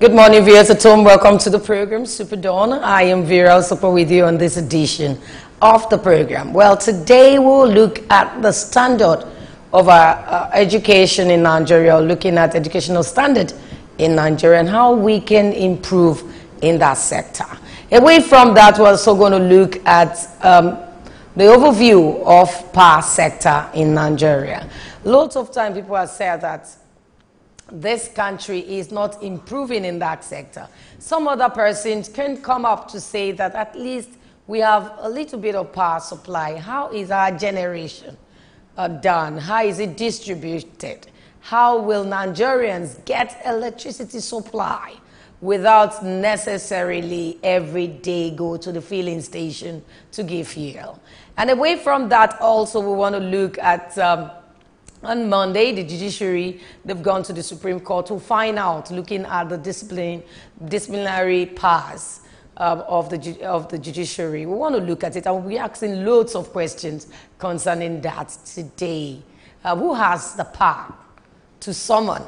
Good morning, viewers at home. Welcome to the program, Superdawn. I am Vera, I'll support with you on this edition of the program. Well, today we'll look at the standard of our education in Nigeria, looking at educational standard in Nigeria and how we can improve in that sector. Away from that, we're also going to look at the overview of power sector in Nigeria. Lots of time people have said that this country is not improving in that sector. Some other persons can come up to say that at least we have a little bit of power supply. How is our generation done? How is it distributed? How will Nigerians get electricity supply without necessarily every day go to the filling station to give fuel? And away from that also, we want to look at on Monday, the Judiciary, they've gone to the Supreme Court to find out, looking at the disciplinary powers of the Judiciary. We want to look at it, and we'll be asking loads of questions concerning that today. Who has the power to summon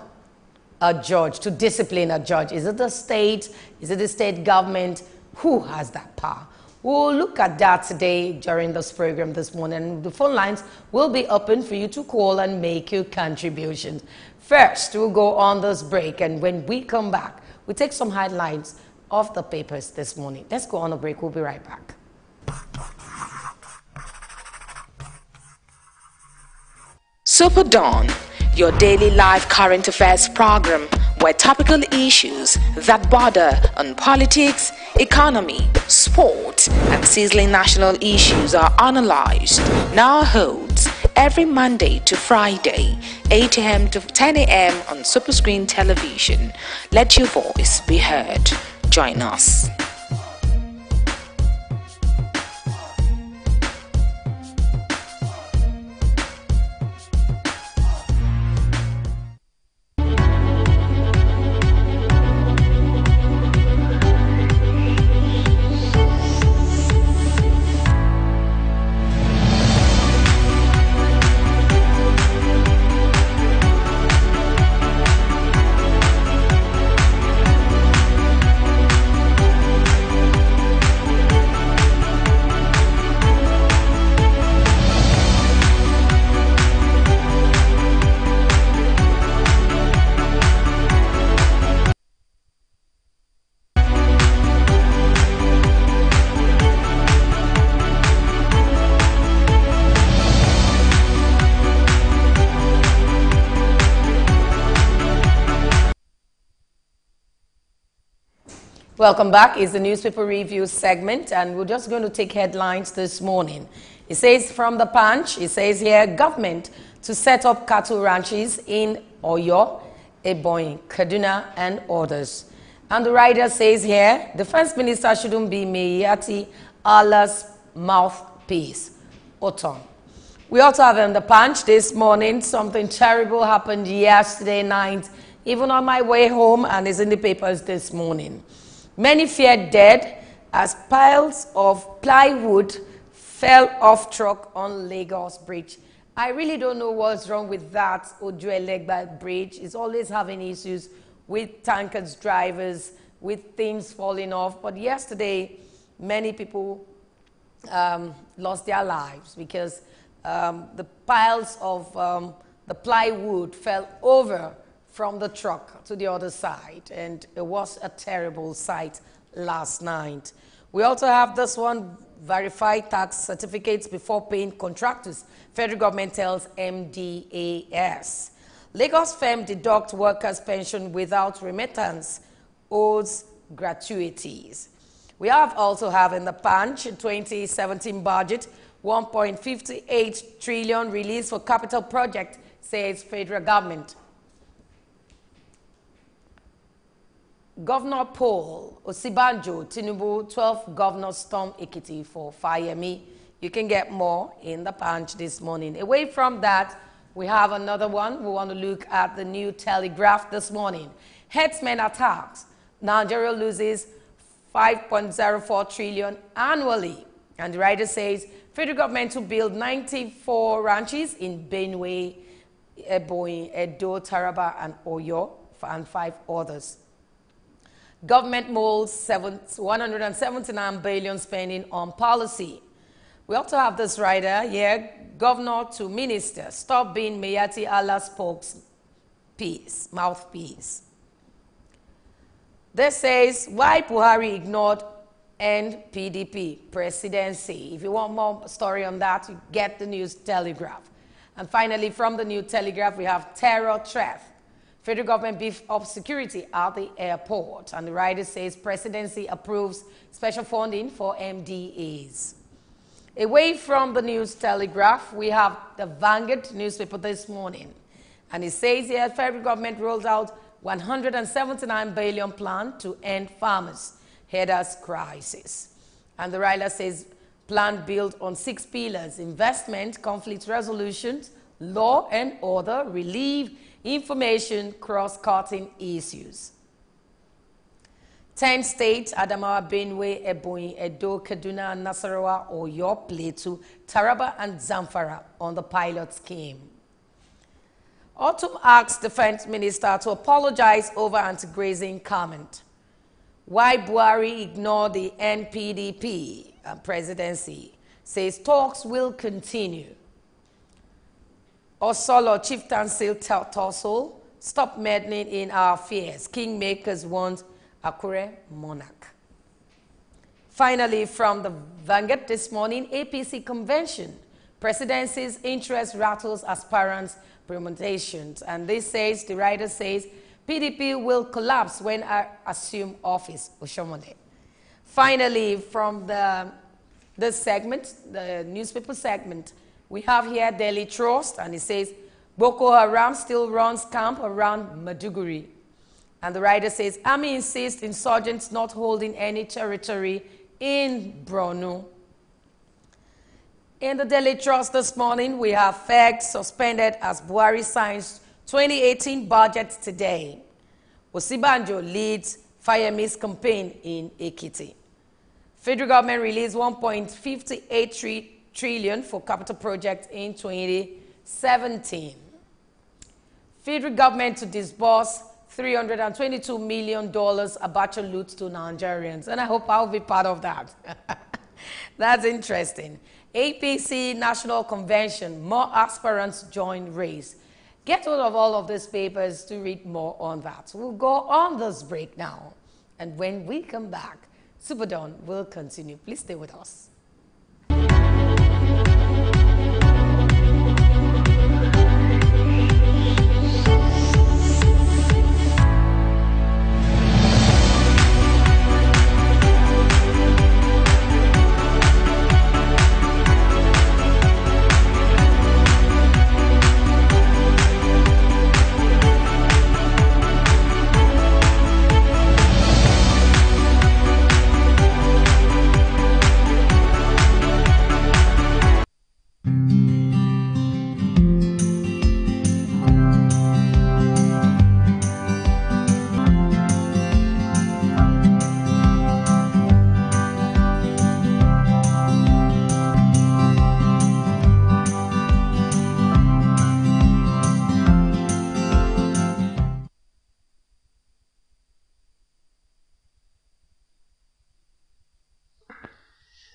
a judge, to discipline a judge? Is it the state? Is it the state government? Who has that power? We'll look at that today during this program this morning. The phone lines will be open for you to call and make your contributions. First, we'll go on this break, and when we come back, we'll take some headlines of the papers this morning. Let's go on a break. We'll be right back. Superdawn, your daily live current affairs program, where topical issues that border on politics, economy, sport, and sizzling national issues are analyzed, now holds every Monday to Friday, 8 a.m. to 10 a.m. on Superscreen television. Let your voice be heard. Join us. Welcome back. It's the newspaper review segment, and we're just going to take headlines this morning. It says from the Punch, it says here, government to set up cattle ranches in Oyo, Ebonyi, Kaduna, and others. And the writer says here, the Defense Minister shouldn't be Meyati Allah's mouthpiece. Oton. We also have in the Punch this morning, something terrible happened yesterday night, even on my way home, and it's in the papers this morning. Many feared dead as piles of plywood fell off truck on Lagos Bridge. I really don't know what's wrong with that Ojuelegba Bridge. It's always having issues with tankers drivers, with things falling off. But yesterday, many people lost their lives because the piles of the plywood fell over from the truck to the other side, and it was a terrible sight last night. We also have this one, verified tax certificates before paying contractors. Federal government tells MDAS. Lagos firm deduct workers' pension without remittance, owes gratuities. We also have in the Punch 2017 budget, 1.58 trillion released for capital project, says federal government. Governor Paul Osibanjo Tinubu, 12 governors storm Ekiti for Fayemi. You can get more in the Punch this morning. Away from that, we have another one. We want to look at the New Telegraph this morning. Herdsmen attacks. Nigeria loses 5.04 trillion annually. And the writer says, federal government to build 94 ranches in Benue, Ebonyi, Edo, Taraba, and Oyo, and 5 others. Government molds 179 billion spending on policy. We also have this rider here, governor to minister, stop being Mayati Allah's mouthpiece. This says, why Buhari ignored NPDP presidency. If you want more story on that, you get the News Telegraph. And finally, from the New Telegraph, we have terror threat. Federal government beef up security at the airport. And the writer says presidency approves special funding for MDAs. Away from the News Telegraph, we have the Vanguard newspaper this morning. And it says here, federal government rolls out 179 billion plan to end farmers' headers crisis. And the writer says plan built on 6 pillars: investment, conflict resolution, law and order, relief, information, cross-cutting issues. 10 states, Adamawa, Benue, Ebonyi, Edo, Kaduna, Nasarawa, Oyo, Plateau, Taraba, and Zamfara on the pilot scheme. Autumn asked Defense Minister to apologize over anti-grazing comment. Why Buhari ignored the NPDP presidency, says talks will continue. Osolo chieftaincy tussle, stop meddling in our affairs. Kingmakers want Akure monarch. Finally, from the Vanguard this morning, APC convention. Presidency's interest rattles aspirants' permutations. And this says, the writer says, PDP will collapse when I assume office, Oshomole. Finally, from this segment, the newspaper segment, we have here Daily Trust, and it says, Boko Haram still runs camp around Maiduguri. And the writer says, Army insists insurgents not holding any territory in Borno. In the Daily Trust this morning, we have FEG suspended as Buhari signs 2018 budget today. Osibanjo leads Fayemi's campaign in Ekiti. Federal government released 1.58 trillion for capital projects in 2017. Federal government to disburse $322 million Abacha loot to Nigerians. And I hope I'll be part of that. That's interesting. APC National Convention, more aspirants join race. Get hold of all of these papers to read more on that. We'll go on this break now. And when we come back, Superdawn will continue. Please stay with us.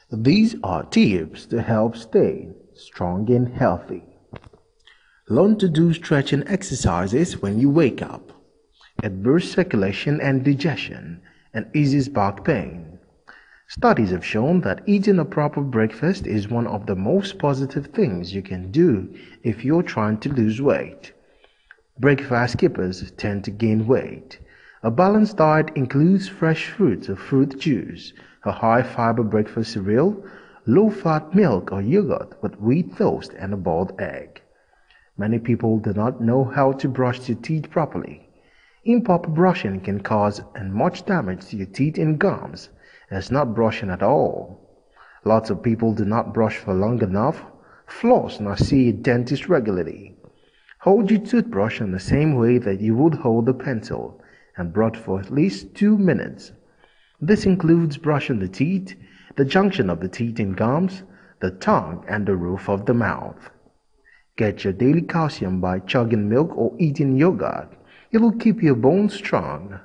These are tips to help stay strong and healthy. Learn to do stretching exercises when you wake up. It boosts circulation and digestion and eases back pain. Studies have shown that eating a proper breakfast is one of the most positive things you can do if you're trying to lose weight. Breakfast skippers tend to gain weight. A balanced diet includes fresh fruits or fruit juice, a high-fiber breakfast cereal, low-fat milk or yogurt with wheat toast, and a boiled egg. Many people do not know how to brush their teeth properly. Improper brushing can cause much damage to your teeth and gums, as not brushing at all. Lots of people do not brush for long enough, floss, nor see a dentist regularly. Hold your toothbrush in the same way that you would hold a pencil, and brush for at least 2 minutes. This includes brushing the teeth, the junction of the teeth and gums, the tongue, and the roof of the mouth. Get your daily calcium by chugging milk or eating yogurt. It will keep your bones strong.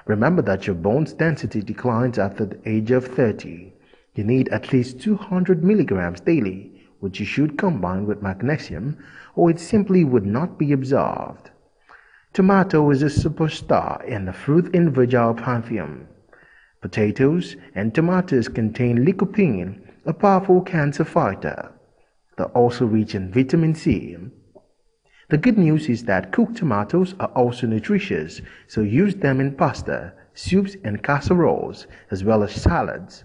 Remember that your bone's density declines after the age of 30. You need at least 200 milligrams daily, which you should combine with magnesium, or it simply would not be absorbed. Tomato is a superstar in the fruit in vegetable pantheon. Potatoes and tomatoes contain lycopene, a powerful cancer fighter. They're also rich in vitamin C. The good news is that cooked tomatoes are also nutritious, so use them in pasta, soups, and casseroles, as well as salads.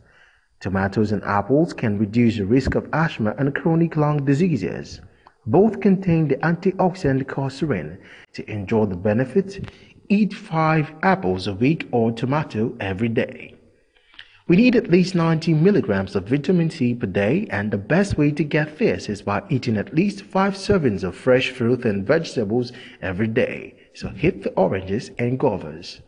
Tomatoes and apples can reduce the risk of asthma and chronic lung diseases. Both contain the antioxidant courseurin. To enjoy the benefits, eat 5 apples a week or tomato every day. We need at least 90 milligrams of vitamin C per day, and the best way to get this is by eating at least 5 servings of fresh fruit and vegetables every day. So hit the oranges and guavas.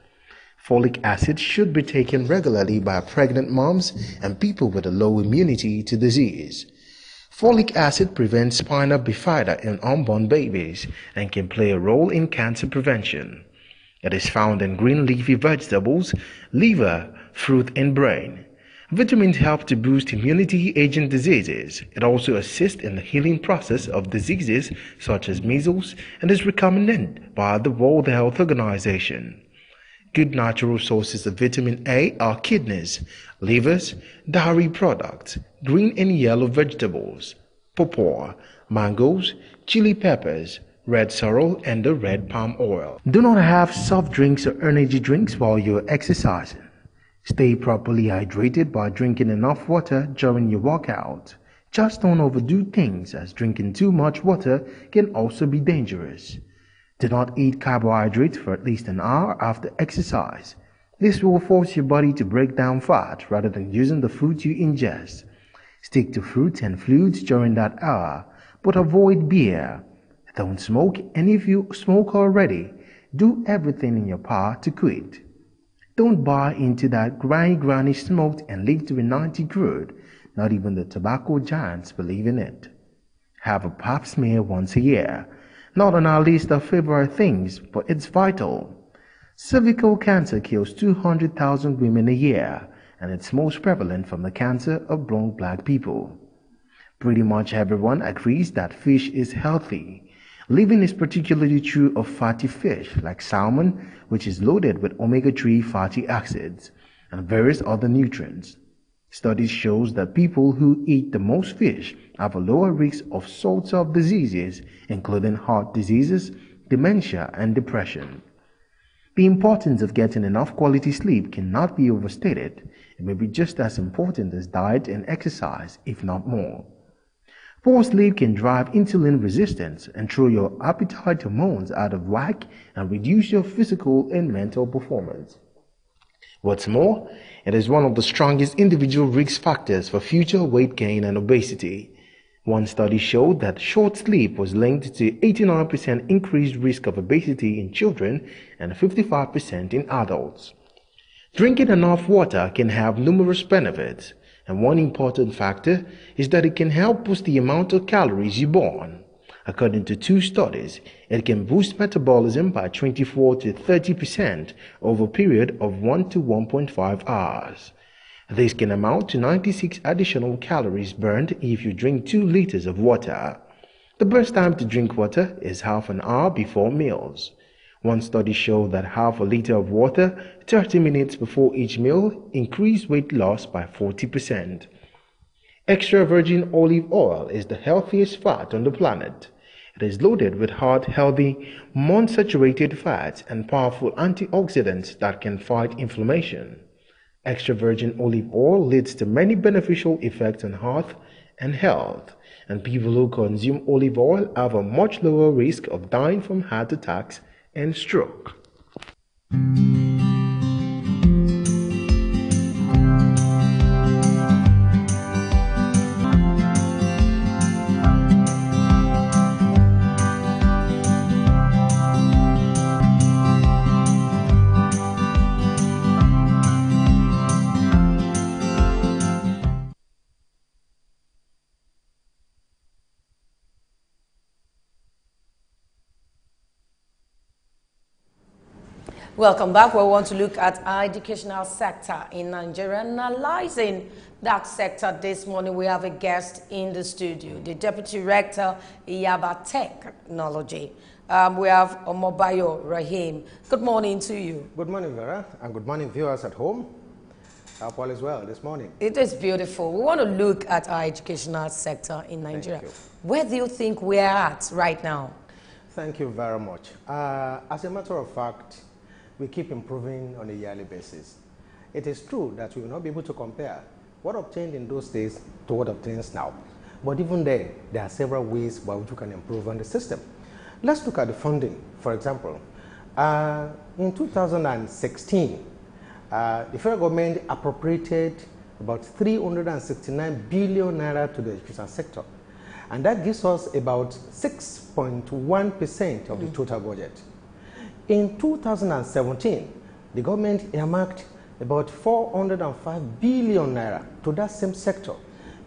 Folic acid should be taken regularly by pregnant moms and people with a low immunity to disease. Folic acid prevents spina bifida in unborn babies and can play a role in cancer prevention. It is found in green leafy vegetables, liver, fruit, and brain. Vitamins help to boost immunity agent diseases. It also assists in the healing process of diseases such as measles and is recommended by the World Health Organization. Good natural sources of vitamin A are kidneys, livers, dairy products, green and yellow vegetables, pawpaw, mangoes, chili peppers, red sorrel, and the red palm oil. Do not have soft drinks or energy drinks while you're exercising. Stay properly hydrated by drinking enough water during your workout. Just don't overdo things, as drinking too much water can also be dangerous. Do not eat carbohydrates for at least an hour after exercise. This will force your body to break down fat rather than using the food you ingest. Stick to fruits and fluids during that hour, but avoid beer. Don't smoke, and if you smoke already, do everything in your power to quit. Don't buy into that granny smoked and live to be 90 crude. Not even the tobacco giants believe in it. Have a pap smear once a year. Not on our list of favorite things, but it's vital. Cervical cancer kills 200,000 women a year, and it's most prevalent from the cancer of young black people. Pretty much everyone agrees that fish is healthy. Living is particularly true of fatty fish like salmon, which is loaded with omega-3 fatty acids and various other nutrients. Studies show that people who eat the most fish have a lower risk of sorts of diseases, including heart diseases, dementia, and depression. The importance of getting enough quality sleep cannot be overstated. It may be just as important as diet and exercise, if not more. Poor sleep can drive insulin resistance and throw your appetite hormones out of whack and reduce your physical and mental performance. What's more, it is one of the strongest individual risk factors for future weight gain and obesity. One study showed that short sleep was linked to 89% increased risk of obesity in children and 55% in adults. Drinking enough water can have numerous benefits, and one important factor is that it can help boost the amount of calories you burn. According to 2 studies, it can boost metabolism by 24 to 30% over a period of 1 to 1.5 hours. This can amount to 96 additional calories burned if you drink 2 liters of water. The best time to drink water is half an hour before meals. One study showed that half a liter of water 30 minutes before each meal increased weight loss by 40%. Extra virgin olive oil is the healthiest fat on the planet. It is loaded with heart-healthy, monounsaturated fats and powerful antioxidants that can fight inflammation. Extra virgin olive oil leads to many beneficial effects on heart and health, and people who consume olive oil have a much lower risk of dying from heart attacks and stroke. Welcome back. We want to look at our educational sector in Nigeria. Analyzing that sector this morning, we have a guest in the studio, the Deputy Rector, Yaba Technology. We have Omobayo Rahim. Good morning to you. Good morning, Vera, and good morning, viewers at home. Hope all is well this morning. It is beautiful. We want to look at our educational sector in Nigeria. Where do you think we are at right now? Thank you very much. As a matter of fact, we keep improving on a yearly basis. It is true that we will not be able to compare what obtained in those days to what obtains now. But even then, there are several ways by which we can improve on the system. Let's look at the funding, for example. In 2016, the federal government appropriated about 369 billion naira to the education sector. And that gives us about 6.1% of the total budget. In 2017, the government earmarked about 405 billion naira to that same sector,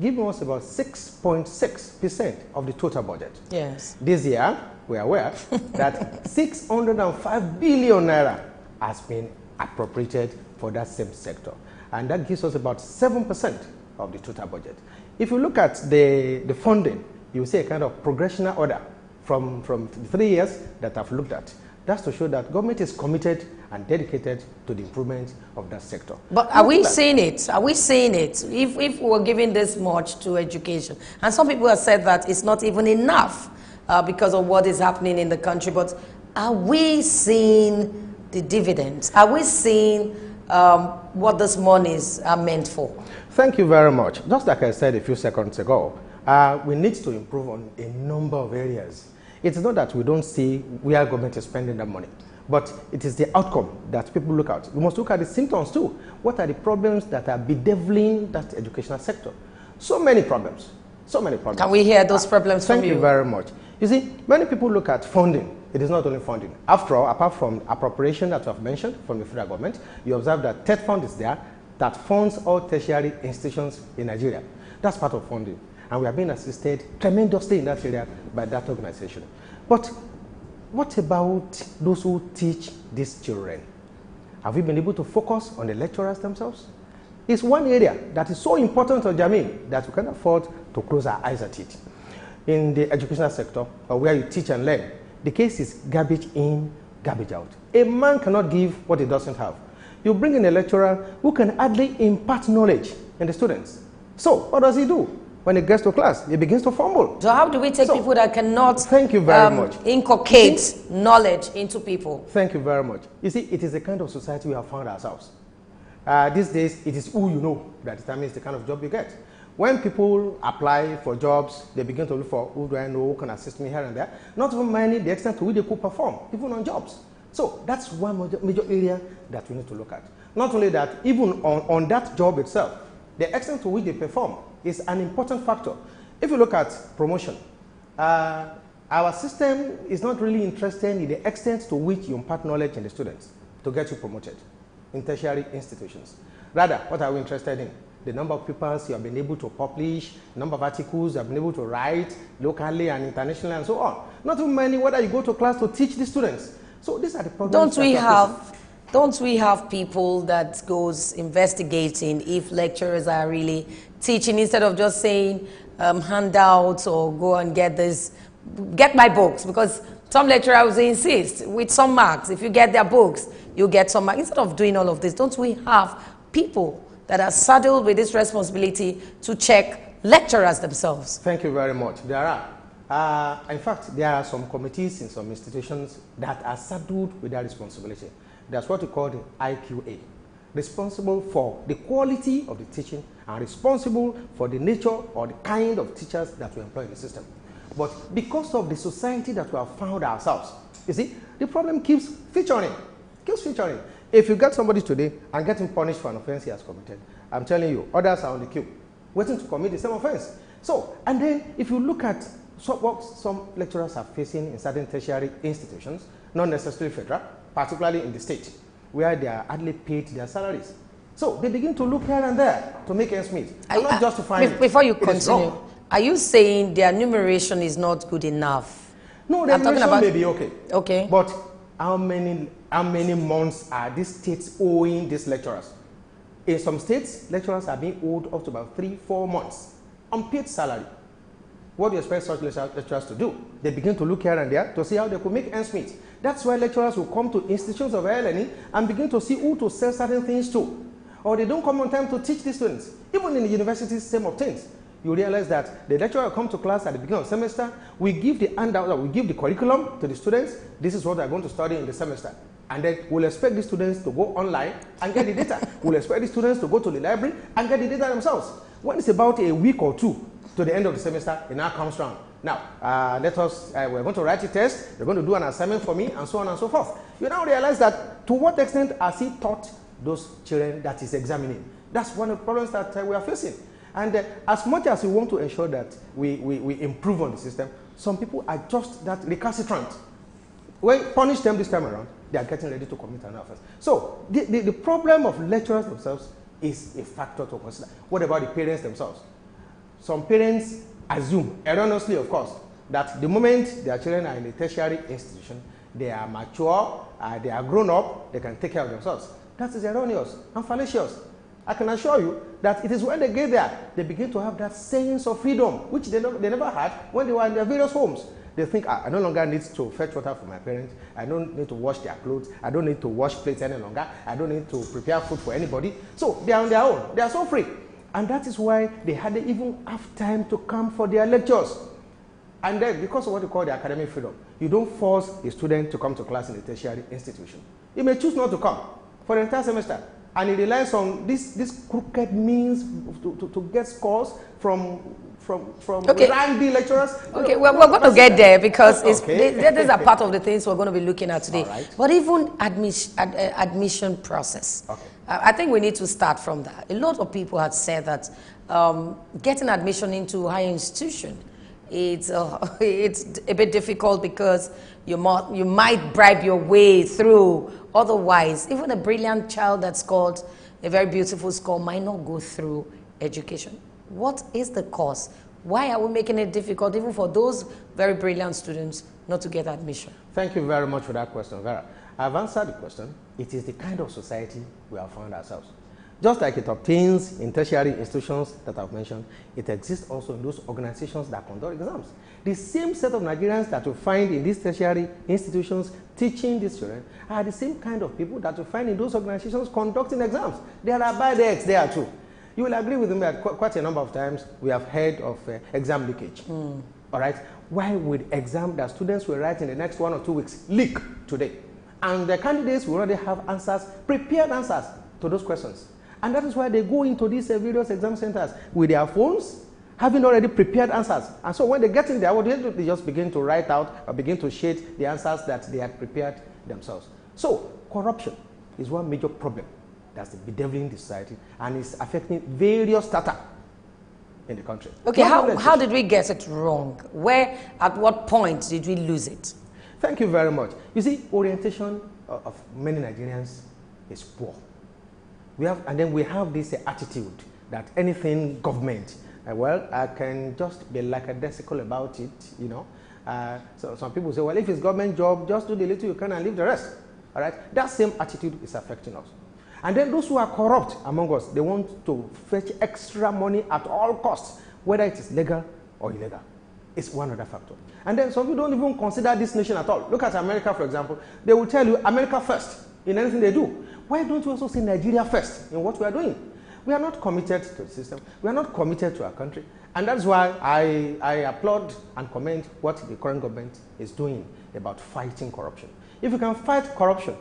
giving us about 6.6% of the total budget. Yes. This year, we are aware that 605 billion naira has been appropriated for that same sector. And that gives us about 7% of the total budget. If you look at the funding, you see a kind of progressional order from 3 years that I've looked at. That's to show that government is committed and dedicated to the improvement of that sector. But are we seeing it? Are we seeing it? If we're giving this much to education, and some people have said that it's not even enough because of what is happening in the country, but are we seeing the dividends? Are we seeing what these monies are meant for? Thank you very much. Just like I said a few seconds ago, we need to improve on a number of areas. It's not that we don't see where government is spending that money, but it is the outcome that people look at. We must look at the symptoms too. What are the problems that are bedeviling that educational sector? So many problems. So many problems. Can we hear those problems from you? Thank you very much. You see, many people look at funding. It is not only funding. After all, apart from appropriation that you have mentioned from the federal government, you observe that TED fund is there that funds all tertiary institutions in Nigeria. That's part of funding. And we are being assisted tremendously in that area by that organization. But what about those who teach these children? Have we been able to focus on the lecturers themselves? It's one area that is so important to Jameen that we can't afford to close our eyes at it. In the educational sector, or where you teach and learn, the case is garbage in, garbage out. A man cannot give what he doesn't have. You bring in a lecturer who can hardly impart knowledge in the students. So what does he do? When he gets to class, he begins to fumble. So how do we take people that cannot thank you very much. Inculcate knowledge into people? Thank you very much. You see, it is the kind of society we have found ourselves. These days, it is who you know that determines the kind of job you get. When people apply for jobs, they begin to look for who do I know, who can assist me here and there. Not even minding the extent to which they could perform, even on jobs. So that's one major area that we need to look at. Not only that, even on that job itself, the extent to which they perform is an important factor. If you look at promotion, our system is not really interested in the extent to which you impart knowledge in the students to get you promoted in tertiary institutions. Rather, what are we interested in? The number of papers you have been able to publish, the number of articles you have been able to write locally and internationally and so on. Not even minding whether you go to class to teach the students. So these are the problems. Don't we have people that goes investigating if lecturers are really teaching instead of just saying handouts or go and get my books? Because some lecturers insist with some marks. If you get their books, you get some marks. Instead of doing all of this, don't we have people that are saddled with this responsibility to check lecturers themselves? Thank you very much. There are. In fact, there are some committees in some institutions that are saddled with that responsibility. That's what we call the IQA, responsible for the quality of the teaching and responsible for the nature or the kind of teachers that we employ in the system. But because of the society that we have found ourselves, you see, the problem keeps featuring. If you get somebody today and get him punished for an offense he has committed, I'm telling you, others are on the queue, waiting to commit the same offense. So, and then if you look at what some lecturers are facing in certain tertiary institutions, not necessarily federal, particularly in the state, where they are hardly paid their salaries. So they begin to look here and there to make ends meet. I'm not justifying it. Before you continue, are you saying their enumeration is not good enough? No, the enumeration may be okay. Okay. But how many how many months are these states owing these lecturers? In some states, lecturers are being owed up to about 3-4 months unpaid salary. What do you expect such lecturers to do? They begin to look here and there to see how they could make ends meet. That's why lecturers will come to institutions of higher learning and begin to see who to sell certain things to. Or they don't come on time to teach the students. Even in the universities, same of things. You realize that the lecturer will come to class at the beginning of the semester, we give the handout, we give the curriculum to the students. This is what they're going to study in the semester. And then we'll expect the students to go online and get the data. We'll expect the students to go to the library and get the data themselves. When it's about a week or two to the end of the semester, it now comes round. Now, we're going to write a test, you're going to do an assignment for me, and so on and so forth. You now realize that to what extent has he taught those children that he's examining? That's one of the problems that we are facing. And as much as we want to ensure that we improve on the system, some people are just that recalcitrant. When we punish them this time around, they are getting ready to commit an offense. So the problem of lecturers themselves is a factor to consider. What about the parents themselves? Some parents assume, erroneously of course, that the moment their children are in a tertiary institution, they are mature, they are grown up, they can take care of themselves. That is erroneous and fallacious. I can assure you that it is when they get there, they begin to have that sense of freedom, which they never had when they were in their various homes. They think, I no longer need to fetch water for my parents. I don't need to wash their clothes. I don't need to wash plates any longer. I don't need to prepare food for anybody. So they are on their own. They are so free. And that is why they hardly even have time to come for their lectures. And then, because of what we call the academic freedom, you don't force a student to come to class in a tertiary institution. He may choose not to come for the entire semester. And he relies on this crooked means to get scores from randy lecturers. Okay, we're going to get there because these are part of the things we're going to be looking at today. Right. But even admission process, okay. I think we need to start from that. A lot of people had said that getting admission into a higher institution, it's a bit difficult because you might bribe your way through. Otherwise, even a brilliant child that scored a very beautiful score might not go through education. What is the cause? Why are we making it difficult even for those very brilliant students not to get admission? Thank you very much for that question, Vera. I've answered the question. It is the kind of society we have found ourselves. Just like it obtains in tertiary institutions that I've mentioned, it exists also in those organizations that conduct exams. The same set of Nigerians that you find in these tertiary institutions teaching these children are the same kind of people that you find in those organizations conducting exams. There are bad eggs there too. You will agree with me that quite a number of times we have heard of exam leakage. All right? Why would exam that students will write in the next 1 or 2 weeks leak today? And the candidates will already have answers, prepared answers to those questions. And that is why they go into these various exam centers with their phones, having already prepared answers. And so when they get in there, what they do, they just begin to write out or begin to shade the answers that they had prepared themselves. So corruption is one major problem that's bedeviling the society and is affecting various strata in the country. Okay, how did we get it wrong? Where, at what point did we lose it? Thank you very much. You see, orientation of many Nigerians is poor. And then we have this attitude that anything government, well, I can just be lackadaisical about it, you know. So some people say, well, if it's government job, just do the little you can and leave the rest. All right? That same attitude is affecting us. And then those who are corrupt among us, they want to fetch extra money at all costs, whether it is legal or illegal. It's one other factor. And then some people don't even consider this nation at all. Look at America, for example. They will tell you America first in anything they do. Why don't you also say Nigeria first in what we are doing? We are not committed to the system. We are not committed to our country. And that's why I applaud and commend what the current government is doing about fighting corruption. If you can fight corruption,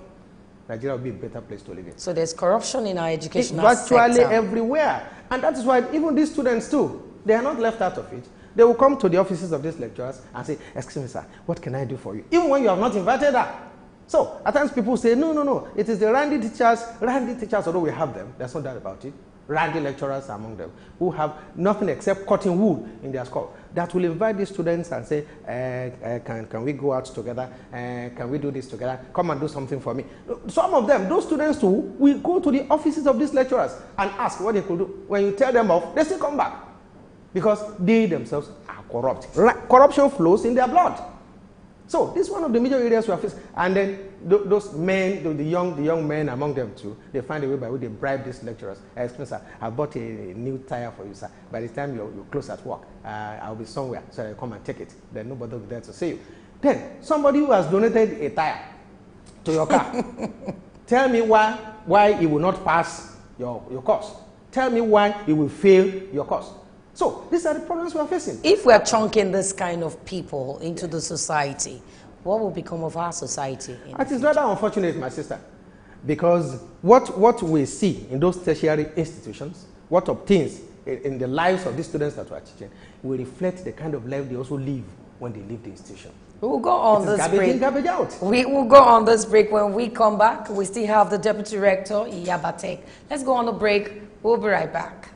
Nigeria will be a better place to live in. So there's corruption in our educational sector. Virtually everywhere. And that is why even these students too, they are not left out of it. They will come to the offices of these lecturers and say, excuse me, sir, what can I do for you? Even when you have not invited her. So at times people say, no, it is the randy teachers, although we have them, there's no doubt about it, randy lecturers among them, who have nothing except cutting wool in their skull, that will invite these students and say, can we go out together? Can we do this together? Come and do something for me. Some of them, those students too, will go to the offices of these lecturers and ask what they could do. When you tell them off, they still come back because they themselves are corrupt. Corruption flows in their blood. So this is one of the major areas we are facing. And then those men, the young men among them too, they find a way by which they bribe these lecturers. Sir, I bought a new tire for you, sir. By the time you're close at work, I'll be somewhere, so I come and take it. Then nobody will be there to see you. Then somebody who has donated a tire to your car, tell me why he will not pass your course. Tell me why he will fail your course. So these are the problems we are facing. If we are chunking this kind of people into the society, what will become of our society? It is rather unfortunate, my sister, because what we see in those tertiary institutions, what obtains in the lives of these students that we are teaching, will reflect the kind of life they also live when they leave the institution. We will go on this garbage break. in, garbage out. We will go on this break. When we come back, we still have the Deputy Rector, Yabatek. Let's go on the break. We'll be right back.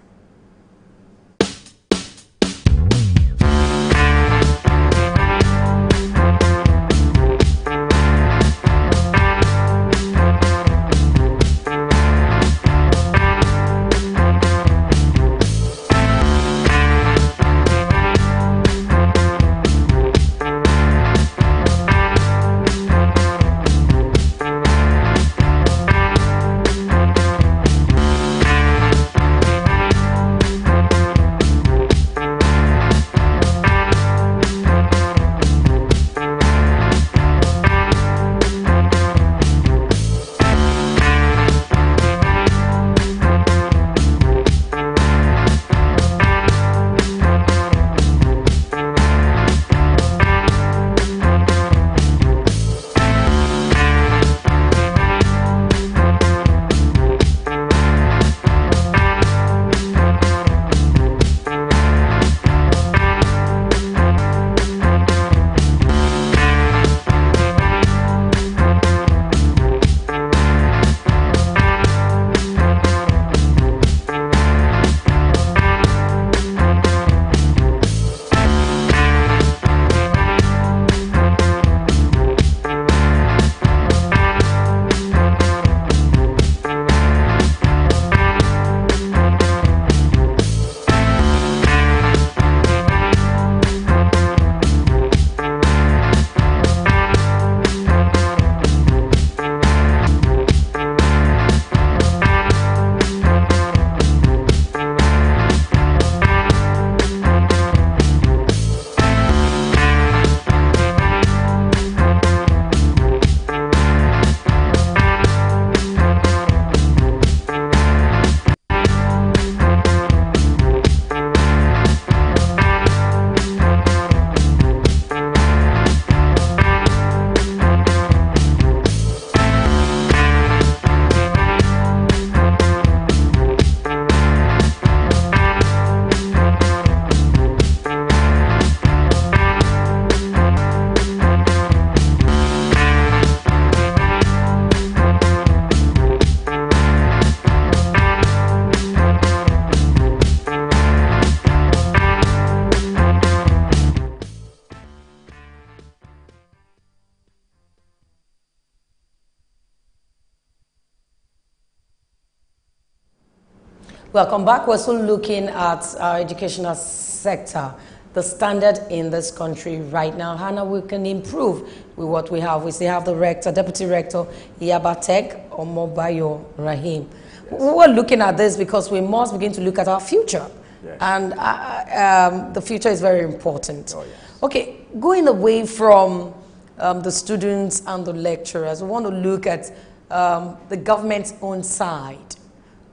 Welcome back. We're still looking at our educational sector, the standard in this country right now, how we can improve with what we have. We still have the rector, deputy rector, Yabatek Omobayo Rahim. Yes. We're looking at this because we must begin to look at our future. Yes. And the future is very important. Oh, yes. Okay, going away from the students and the lecturers, we want to look at the government's own side.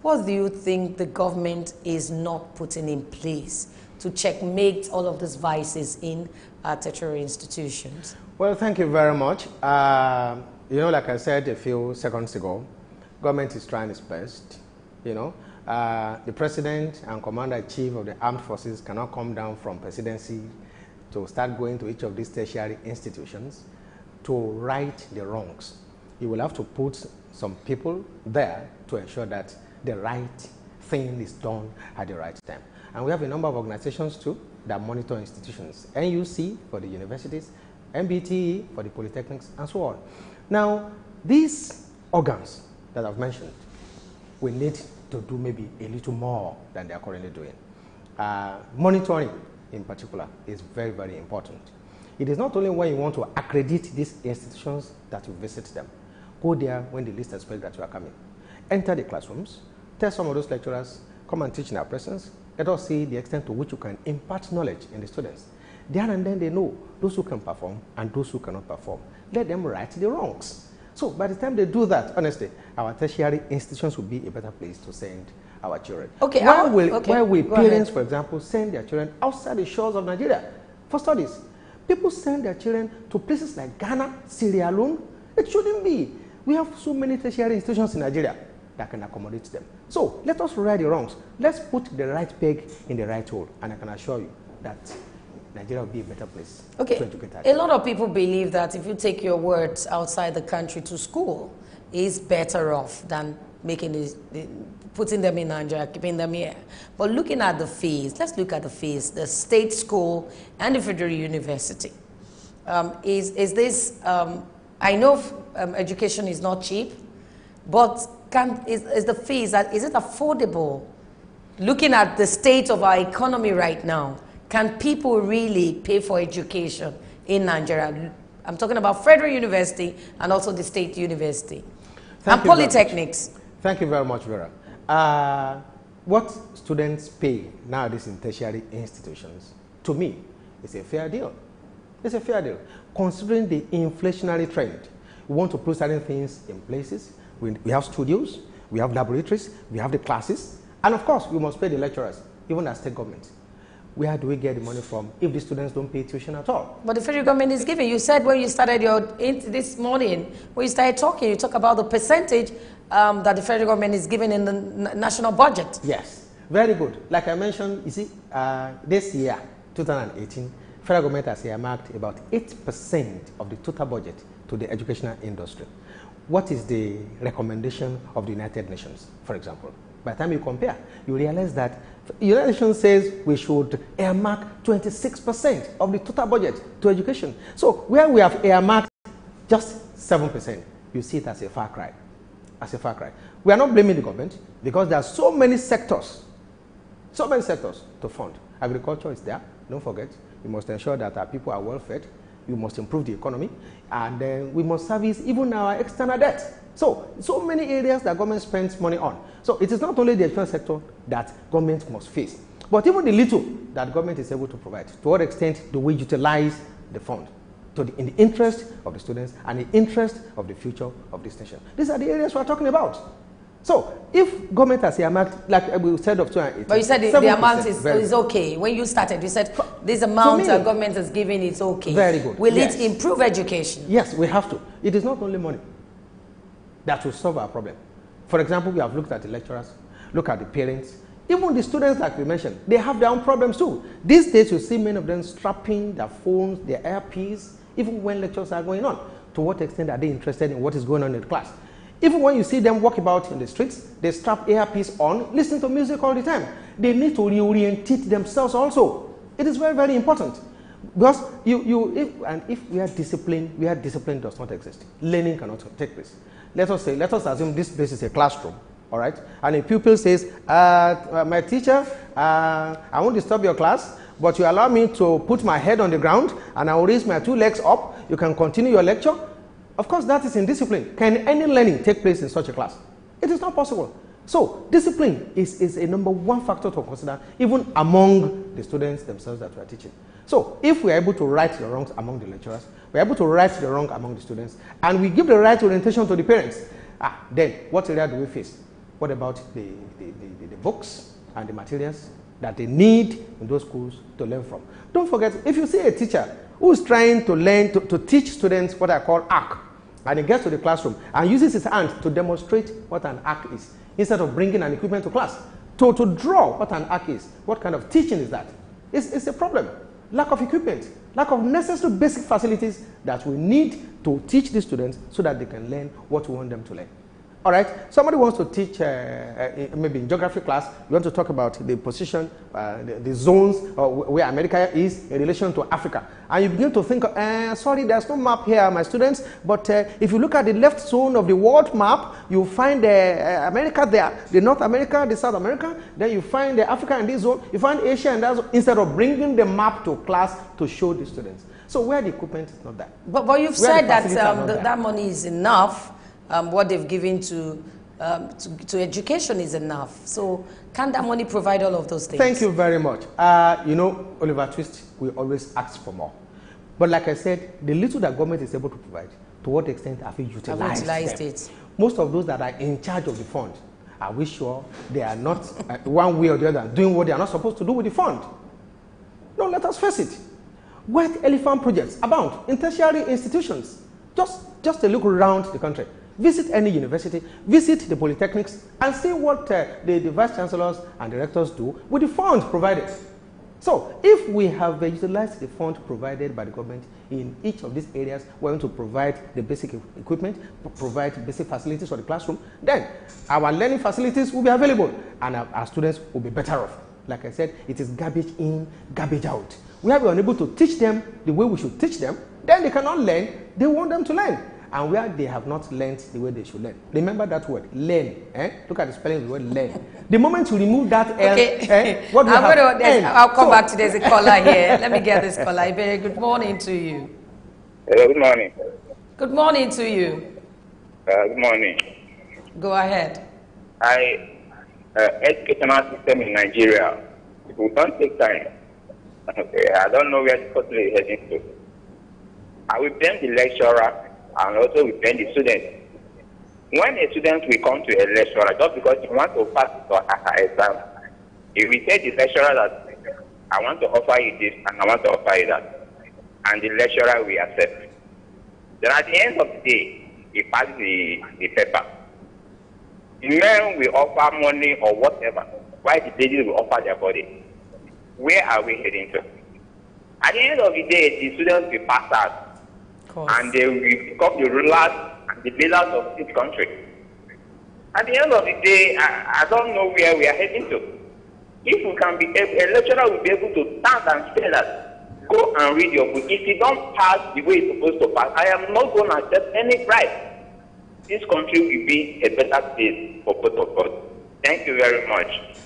What do you think the government is not putting in place to checkmate all of these vices in tertiary institutions? Well, thank you very much. You know, like I said a few seconds ago, government is trying its best. You know, the president and commander-in-chief of the armed forces cannot come down from presidency to start going to each of these tertiary institutions to right the wrongs. You will have to put some people there to ensure that the right thing is done at the right time. And we have a number of organizations too that monitor institutions. NUC for the universities, MBTE for the polytechnics, and so on. Now, these organs that I've mentioned, we need to do maybe a little more than they are currently doing. Monitoring, in particular, is very, very important. It is not only when you want to accredit these institutions that you visit them. Go there when the least expect that you are coming. Enter the classrooms, tell some of those lecturers, come and teach in our presence. Let us see the extent to which you can impart knowledge in the students. There and then they know those who can perform and those who cannot perform. Let them right the wrongs. So by the time they do that, honestly, our tertiary institutions will be a better place to send our children. Okay. Why will parents, ahead. for example, send their children outside the shores of Nigeria for studies? People send their children to places like Ghana, Sierra Leone. It shouldn't be. We have so many tertiary institutions in Nigeria that can accommodate them. So let us right the wrongs. Let's put the right peg in the right hole, and I can assure you that Nigeria will be a better place to educate our children. A lot of people believe that if you take your words outside the country to school, it's better off than putting them in Nigeria, keeping them here. But looking at the fees, let's look at the fees. The state school and the federal university. Is this? I know education is not cheap, but is the fees, is it affordable? Looking at the state of our economy right now, can people really pay for education in Nigeria? I'm talking about federal university and also the state university. And polytechnics. Thank you very much, Vera. What students pay nowadays in tertiary institutions, to me, is a fair deal. It's a fair deal. Considering the inflationary trend, we want to put certain things in places. We have studios, we have laboratories, we have the classes, and of course, we must pay the lecturers, even as state government. Where do we get the money from if the students don't pay tuition at all? But the federal government is giving. You said when you started this morning, when you started talking, you talk about the percentage that the federal government is giving in the national budget. Yes, very good. Like I mentioned, you see, this year, 2018, federal government has earmarked about 8% of the total budget to the educational industry. What is the recommendation of the United Nations, for example? By the time you compare, you realize that the United Nations says we should earmark 26% of the total budget to education. So where we have earmarked just 7%, you see it as a far cry. As a far cry. We are not blaming the government because there are so many sectors to fund. Agriculture is there, don't forget. We must ensure that our people are well fed. We must improve the economy, and we must service even our external debt. So many areas that government spends money on. So it is not only the education sector that government must face, but even the little that government is able to provide. To what extent do we utilize the fund in the interest of the students and the interest of the future of this nation? These are the areas we are talking about. So if government has earmarked, like we said of 2018, but you said the amount is okay. When you started, you said this amount that government is giving is okay. Very good. Will it improve education? Yes, we have to. It is not only money that will solve our problem. For example, we have looked at the lecturers, look at the parents, even the students like we mentioned, they have their own problems too. These days you see many of them strapping their phones, their earpiece, even when lectures are going on. To what extent are they interested in what is going on in the class? Even when you see them walk about in the streets, they strap earpiece on, listen to music all the time. They need to reorientate themselves also. It is very, very important. Because if we are disciplined, where discipline does not exist, learning cannot take place. Let us assume this place is a classroom, all right? And a pupil says, my teacher, I won't disturb your class, but you allow me to put my head on the ground and I will raise my 2 legs up. You can continue your lecture. Of course, that is indiscipline. Can any learning take place in such a class? It is not possible. So, discipline is a #1 factor to consider, even among the students themselves that we are teaching. So, if we are able to right the wrongs among the lecturers, we are able to right the wrong among the students, and we give the right orientation to the parents, then what area do we face? What about the books and the materials that they need in those schools to learn from? Don't forget, if you see a teacher who is trying to teach students what I call arc, and he gets to the classroom and uses his hand to demonstrate what an arc is, instead of bringing an equipment to class, to draw what an arc is, what kind of teaching is that? It's a problem. Lack of equipment, lack of necessary basic facilities that we need to teach the students so that they can learn what we want them to learn. All right, somebody wants to teach maybe in geography class, you want to talk about the position, the zones where America is in relation to Africa. And you begin to think, sorry, there's no map here, my students, but if you look at the left zone of the world map, you find America there, the North America, the South America, then you find the Africa in this zone, you find Asia in that zone, instead of bringing the map to class to show the students. So where the equipment is not there. But you've said that that money is enough. What they've given to education is enough. So can that money provide all of those things? Thank you very much. You know, Oliver Twist, we always ask for more. But like I said, the little that government is able to provide, to what extent have we utilized it? Most of those that are in charge of the fund, are we sure they are not one way or the other doing what they are not supposed to do with the fund? No, let us face it. White elephant projects abound in tertiary institutions. Just a look around the country. Visit any university, visit the polytechnics, and see what the vice chancellors and directors do with the funds provided. So, if we have utilized the fund provided by the government in each of these areas, we're going to provide the basic equipment, provide basic facilities for the classroom, then our learning facilities will be available, and our students will be better off. Like I said, it is garbage in, garbage out. Where we are unable to teach them the way we should teach them, then they cannot learn, they want them to learn. And where they have not learned the way they should learn. Remember that word, learn. Look at the spelling of the word learn. The moment you remove that L, what do you have? I'll come back to there's a caller here. Let me get this caller. Very good morning to you. Hello, good morning. Good morning to you. Good morning. Go ahead. Educational system in Nigeria, it will not take time. I don't know where the country is heading to. I will blame the lecturer and also we blame the students. When a student will come to a lecturer just because he wants to pass the exam, if we say the lecturer that I want to offer you this and I want to offer you that, and the lecturer will accept, then at the end of the day, he passes the paper. The men will offer money or whatever, while the ladies will offer their body. Where are we heading to? At the end of the day, the students will pass out. And they will become the rulers and the leaders of this country. At the end of the day, I don't know where we are heading to. If we can be a lecturer will be able to stand and say that, go and read your book. If you don't pass the way it's supposed to pass, I am not going to accept any bribe. This country will be a better place for both of us. Thank you very much.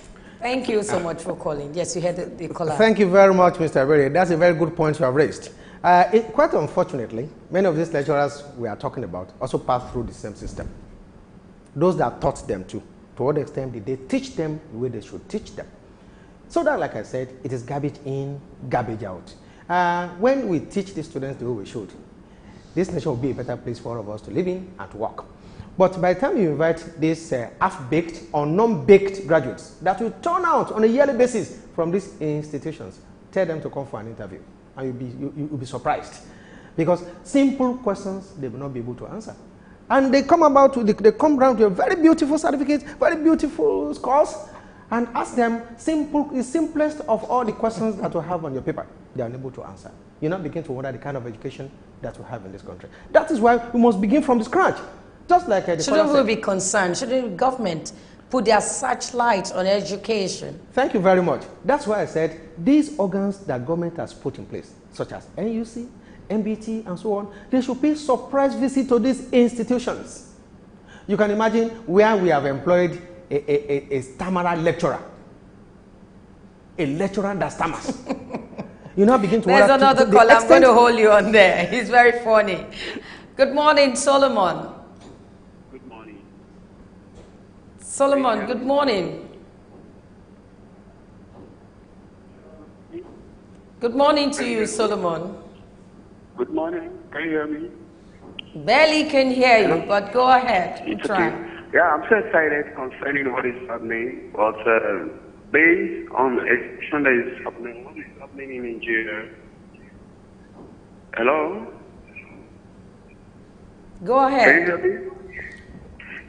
Thank you so much for calling. Yes, you had the caller. Thank you very much, Mr. Abere. That's a very good point you have raised. Quite unfortunately, many of these lecturers we are talking about also pass through the same system. Those that taught them to what extent did they teach them the way they should teach them? So that, like I said, it is garbage in, garbage out. When we teach the students the way we should, this nation will be a better place for all of us to live in and to work. But by the time you invite these half-baked or non-baked graduates that will turn out on a yearly basis from these institutions, tell them to come for an interview. And you'll be surprised. Because simple questions, they will not be able to answer. And they come around to a very beautiful certificate, very beautiful scores, and ask them the simplest of all the questions that you have on your paper. They are unable to answer. You now begin to wonder the kind of education that we have in this country. That is why we must begin from the scratch. Just like shouldn't we be concerned? Shouldn't the government put their searchlight on education? Thank you very much. That's why I said these organs that government has put in place, such as NUC, MBT, and so on, they should pay surprise visit to these institutions. You can imagine where we have employed a stammerer lecturer, a lecturer that stammers. You now begin to There's another call. I'm going to hold you on there. He's very funny. Good morning, Solomon. Solomon, good morning. Good morning to you, Solomon. Good morning. Can you hear me? Barely can hear you, but go ahead. Try. Okay. Yeah, I'm so excited concerning what is happening, but based on the education that is happening, what is happening in Nigeria? Hello? Go ahead. Can you hear me?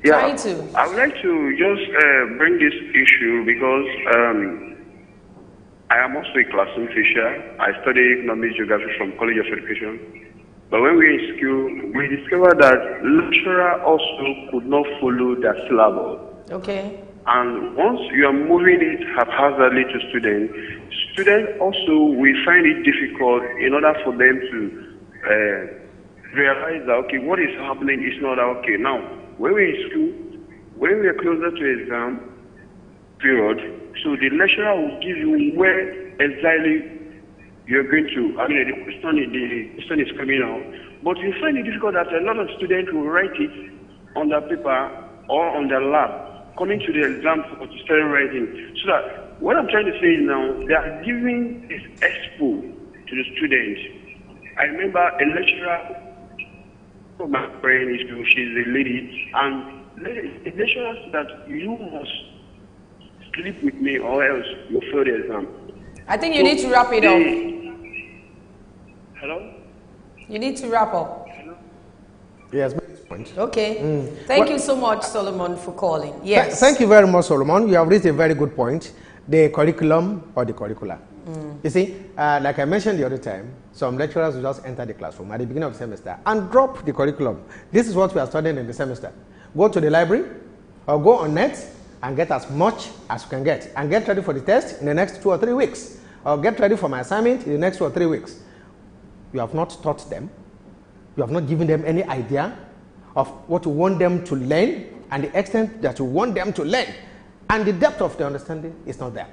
Yeah, Try to. I would like to just bring this issue because I am also a classroom teacher. I study economics geography from College of Education. But when we were in school, we discovered that lecturer also could not follow the syllabus. Okay. And once you are moving it haphazardly to students also will find it difficult in order for them to realize that, okay, what is happening is not okay. Now, when we're in school, when we are closer to exam period, so the lecturer will give you where exactly you're going to, I mean, the question is coming out. But you find it difficult that a lot of students will write it on the paper or on the lab, coming to the exam for study writing. So that what I'm trying to say is now, they are giving this expo to the students. I remember a lecturer, my friend, she's a lady, and the lecturer said that you must sleep with me or else you'll fail the exam. I think you need to wrap it up. Hello? You need to wrap up. Yes. Okay. Thank you so much, Solomon, for calling. Yes. Thank you very much, Solomon. You have raised a very good point. The curriculum or the curricula. You see, like I mentioned the other time, some lecturers will just enter the classroom at the beginning of the semester and drop the curriculum. This is what we are studying in the semester. Go to the library or go on net and get as much as you can get. And get ready for the test in the next 2 or 3 weeks. Or get ready for my assignment in the next 2 or 3 weeks. You have not taught them. You have not given them any idea of what you want them to learn and the extent that you want them to learn. And the depth of the understanding is not there.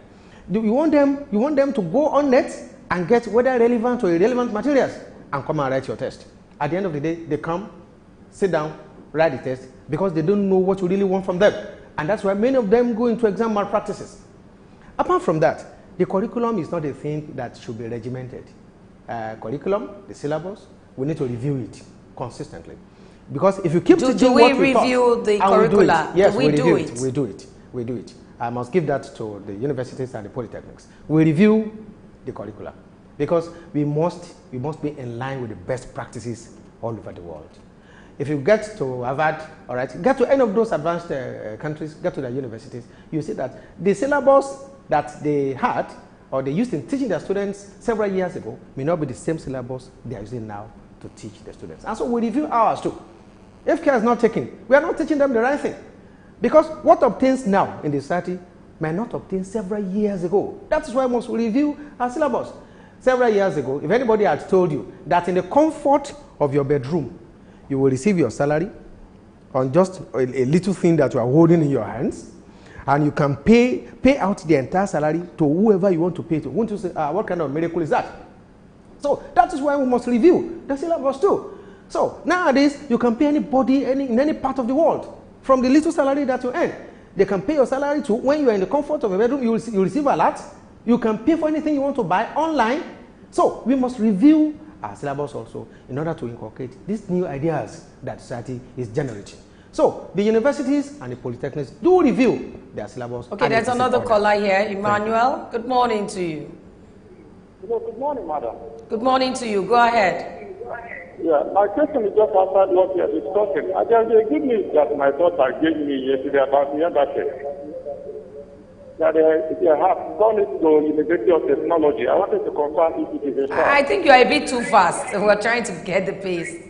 You want them to go on net and get whether relevant or irrelevant materials and come and write your test. At the end of the day, they come, sit down, write the test because they don't know what you really want from them. And that's why many of them go into exam malpractices. Apart from that, the curriculum is not a thing that should be regimented. Curriculum, the syllabus, we need to review it consistently. Because if you keep teaching what we review the curricula? Yes, we do it. We do it. I must give that to the universities and the polytechnics. We review the curricula because we must be in line with the best practices all over the world. If you get to Harvard, all right, get to any of those advanced countries, get to the universities, you see that the syllabus that they had or they used in teaching their students several years ago may not be the same syllabus they are using now to teach the students. And so we review ours too. If care is not taken, we are not teaching them the right thing. Because what obtains now in the society might not obtain several years ago. That is why we must review our syllabus. Several years ago, if anybody had told you that in the comfort of your bedroom, you will receive your salary on just a little thing that you are holding in your hands, and you can pay out the entire salary to whoever you want to pay to. Won't you say, what kind of miracle is that? So that is why we must review the syllabus too. So nowadays, you can pay anybody in any part of the world from the little salary that you earn. They can pay your salary to when you are in the comfort of your bedroom, you receive a lot. You can pay for anything you want to buy online. So we must review our syllabus also in order to inculcate these new ideas that society is generating. So the universities and the polytechnics do review their syllabus. Okay, there's another caller here, Emmanuel. Good morning to you. Good morning, madam. Good morning to you. Go ahead. Yeah, my question is just after what we are discussing. There's a good news that my daughter gave me yesterday about the embassy. That they have gone into University of Technology. I wanted to confirm if it is a fact. I think you are a bit too fast. We're trying to get the pace.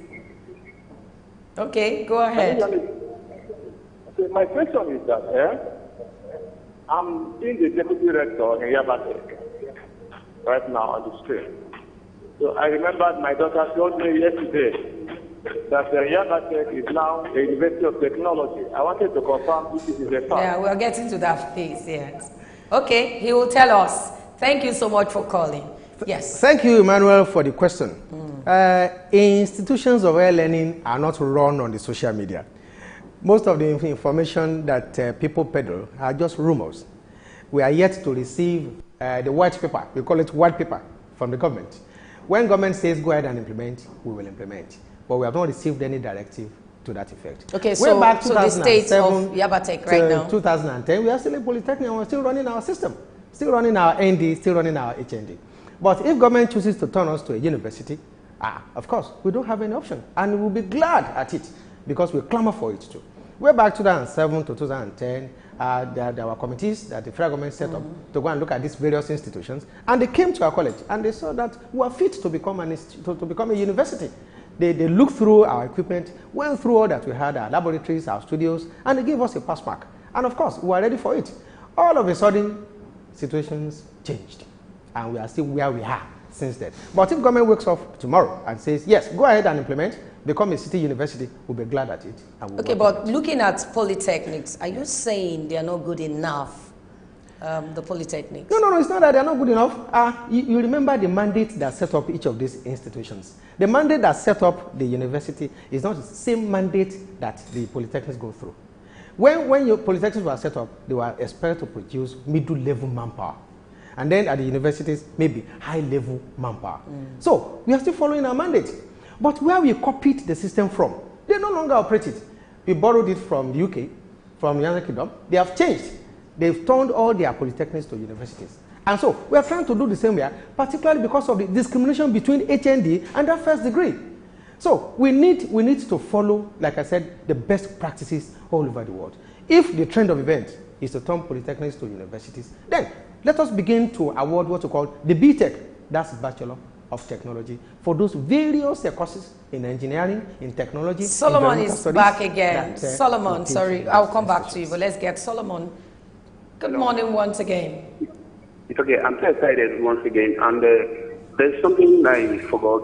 Okay, go ahead. Okay, my question is that I'm in the deputy rector in Yabate right now on the street. So I remember my daughter told me yesterday that Yabate is now a University of Technology. I wanted to confirm if it is a fact. Yeah, we're getting to that phase, yes. Okay, he will tell us. Thank you so much for calling. Yes. Thank you, Emmanuel, for the question. Institutions of higher learning are not run on the social media. Most of the information that people peddle are just rumors. We are yet to receive the white paper. We call it white paper from the government. When government says go ahead and implement, we will implement. But we have not received any directive to that effect. Okay, so the state of Yabatek right now. 2010, we are still in Polytechnic and we're still running our system. Still running our ND, still running our HND. But if government chooses to turn us to a university, of course, we don't have any option. And we'll be glad at it because we clamor for it too. Way back 2007 to 2010, there were committees that the federal government set up to go and look at these various institutions. And they came to our college and they saw that we are fit to become a university. They looked through our equipment, went through all that we had, our laboratories, our studios, and they gave us a pass mark. And of course, we were ready for it. All of a sudden, situations changed, and we are still where we are since then. But if government wakes up tomorrow and says, yes, go ahead and implement, become a city university, we'll be glad at it. Okay, but looking at polytechnics, are you saying they are not good enough, the polytechnics? No, it's not that they are not good enough. You remember the mandate that set up each of these institutions. The mandate that set up the university is not the same mandate that the polytechnics go through. When your polytechnics were set up, they were expected to produce middle-level manpower. And then at the universities, maybe high-level manpower. So we are still following our mandate. But where we copied the system from, they no longer operate it. We borrowed it from the UK, from the United Kingdom. They have changed. They've turned all their polytechnics to universities. And so we are trying to do the same here, particularly because of the discrimination between HND and their first degree. So we need to follow, like I said, the best practices all over the world. If the trend of events is to turn polytechnics to universities, then let us begin to award what we call the BTech, that's Bachelor of Technology, for those various courses in engineering, in technology. Solomon is back again. Solomon, sorry, I'll come back to you, but let's get Solomon. Good morning once again. It's okay, I'm so excited once again, and there's something I forgot.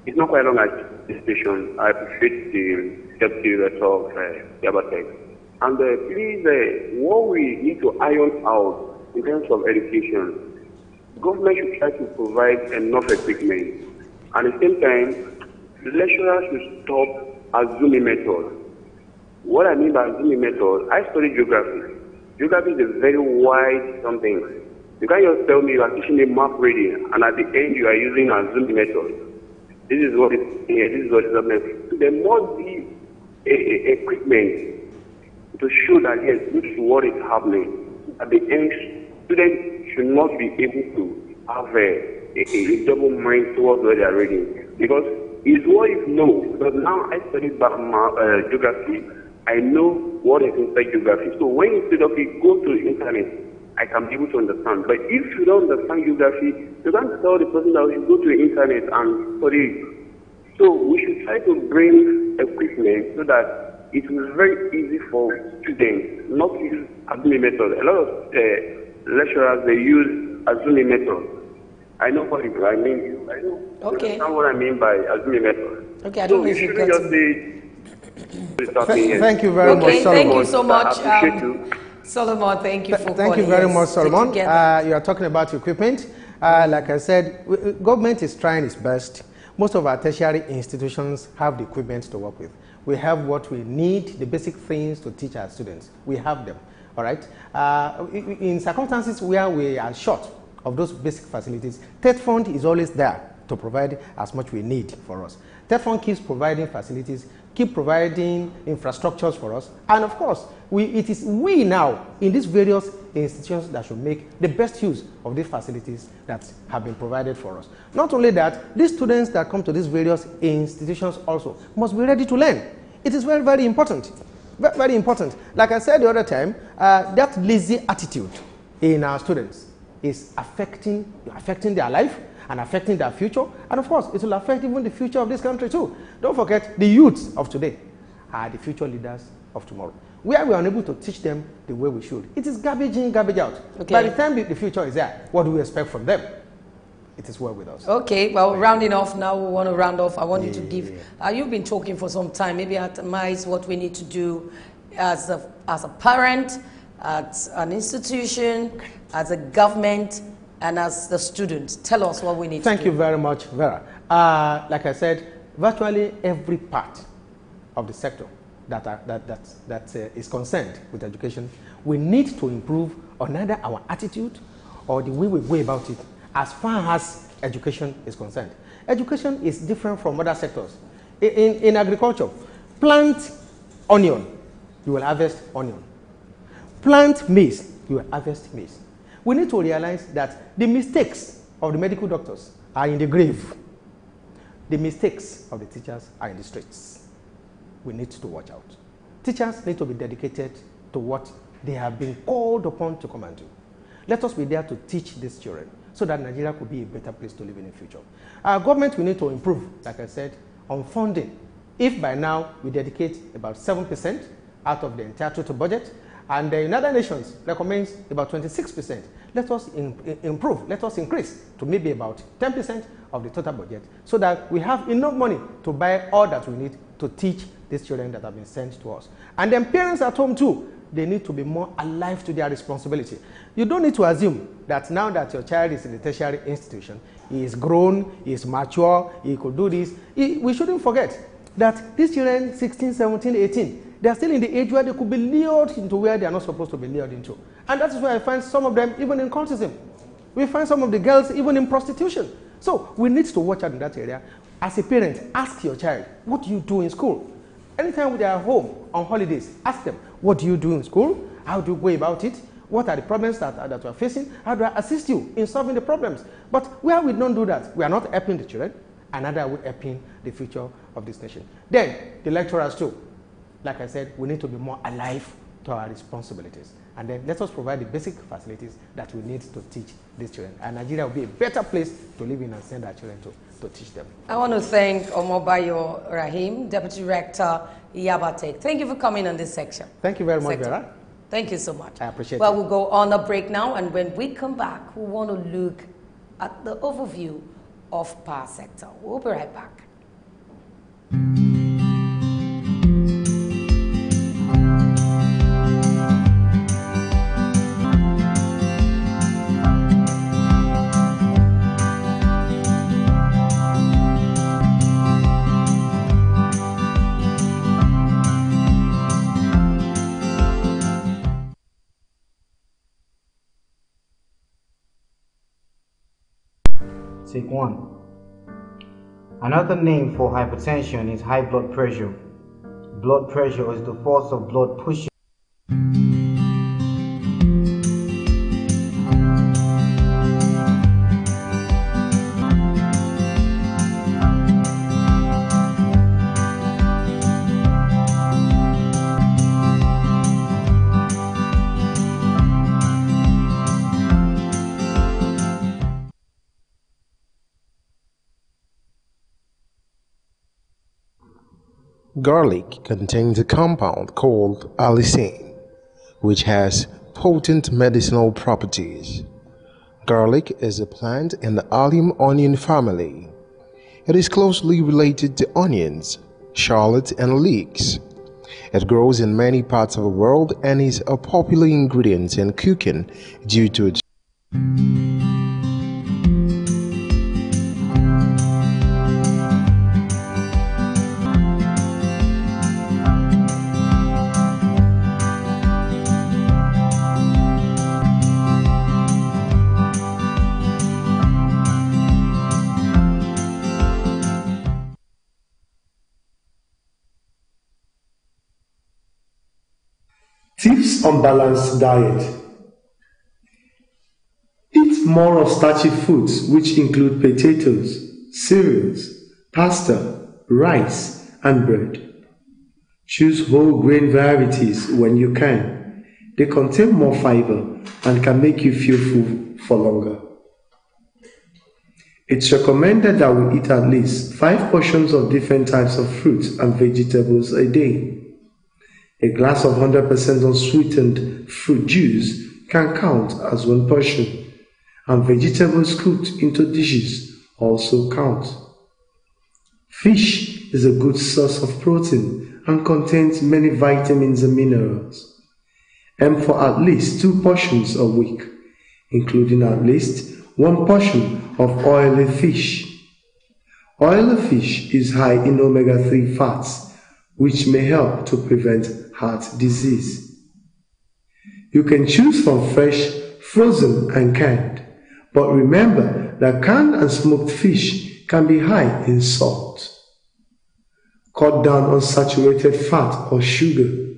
It's not quite long at this station. I appreciate the deputy director of Yabatech. And please, what we need to iron out in terms of education, government should try to provide enough equipment. And at the same time, the lecturers should stop assuming method. What I mean by assuming method, I study geography. Geography is a very wide something. You can't just tell me you are teaching a map reading, and at the end you are using assuming method. This is what is here, this is what is happening. There must be equipment to show that yes, this is what is happening. At the end, students should not be able to have a double mind towards what they are reading. Because it's what you know. Because now I studied geography, I know what is inside geography. So when you say, okay, go to the internet, I can be able to understand. But if you don't understand geography, you can't tell the person that you go to the internet and study. So we should try to bring equipment so that it will be very easy for students not to use assuming method. A lot of lecturers, they use assuming method. I know what I mean. I know. Okay. That's what I mean by assuming method. Okay, I don't know if you got Thank you very much, Solomon. Thank you so much. Solomon, thank you for calling. Thank you very much, Solomon. You are talking about equipment. Like I said, government is trying its best. Most of our tertiary institutions have the equipment to work with. We have what we need, the basic things to teach our students. We have them, all right? In circumstances where we are short of those basic facilities, TED Fund is always there to provide as much we need for us. TED Fund keeps providing facilities, keep providing infrastructures for us, and of course, it is we now in these various institutions that should make the best use of these facilities that have been provided for us. Not only that, these students that come to these various institutions also must be ready to learn. It is very, very important. Very, very important. Like I said the other time, that lazy attitude in our students is affecting their life and affecting their future, and of course, it will affect even the future of this country too. Don't forget, the youths of today are the future leaders of tomorrow. Where we are unable to teach them the way we should. It is garbage in, garbage out. Okay. By the time the future is there, what do we expect from them? It is well with us. Okay, well, rounding off now, we want to round off. I want you to give, you've been talking for some time, maybe itemize what we need to do as a parent, as an institution, as a government, and as the students. Tell us what we need to do. Thank you very much, Vera. Like I said, virtually every part of the sector that is concerned with education, we need to improve on either our attitude or the way we go about it as far as education is concerned. Education is different from other sectors. In agriculture, plant onion, you will harvest onion. Plant maize, you will harvest maize. We need to realize that the mistakes of the medical doctors are in the grave. The mistakes of the teachers are in the streets. We need to watch out. Teachers need to be dedicated to what they have been called upon to come and do. Let us be there to teach these children so that Nigeria could be a better place to live in the future. Our government, we need to improve, like I said, on funding. If by now we dedicate about 7% out of the entire total budget, and the United Nations recommends about 26%, let us improve, let us increase to maybe about 10% of the total budget, so that we have enough money to buy all that we need to teach these children that have been sent to us. And then parents at home too, they need to be more alive to their responsibility. You don't need to assume that now that your child is in a tertiary institution, he is grown, he is mature, he could do this. We shouldn't forget that these children, 16, 17, 18, they are still in the age where they could be lured into where they are not supposed to be lured into. And that is why I find some of them even in cultism. We find some of the girls even in prostitution. So we need to watch out in that area. As a parent, ask your child, what do you do in school? Anytime they are home on holidays, ask them, what do you do in school? How do you go about it? What are the problems that you are facing? How do I assist you in solving the problems? But where we don't do that, we are not helping the children, and neither are we helping the future of this nation. Then, the lecturers too. Like I said, we need to be more alive to our responsibilities. And then let us provide the basic facilities that we need to teach these children. And Nigeria will be a better place to live in and send our children to teach them. I want to thank Omobayo Rahim, Deputy Rector, Yabatek. Thank you for coming on this section. Thank you very much, Vera. Thank you so much. I appreciate it. Well, we'll go on a break now, and when we come back, we want to look at the overview of power sector. We'll be right back. Take 1. Another name for hypertension is high blood pressure. Blood pressure is the force of blood pushing. Garlic contains a compound called allicin, which has potent medicinal properties. Garlic is a plant in the allium onion family. It is closely related to onions, shallots, and leeks. It grows in many parts of the world and is a popular ingredient in cooking due to its Tips on balanced diet. Eat more of starchy foods, which include potatoes, cereals, pasta, rice, and bread. Choose whole grain varieties when you can. They contain more fiber and can make you feel full for longer. It's recommended that we eat at least 5 portions of different types of fruits and vegetables a day. A glass of 100% unsweetened fruit juice can count as 1 portion, and vegetables cooked into dishes also count. Fish is a good source of protein and contains many vitamins and minerals. Aim for at least 2 portions a week, including at least 1 portion of oily fish. Oily fish is high in omega-3 fats, which may help to prevent heart disease. You can choose from fresh, frozen, and canned, but remember that canned and smoked fish can be high in salt. Cut down on saturated fat or sugar.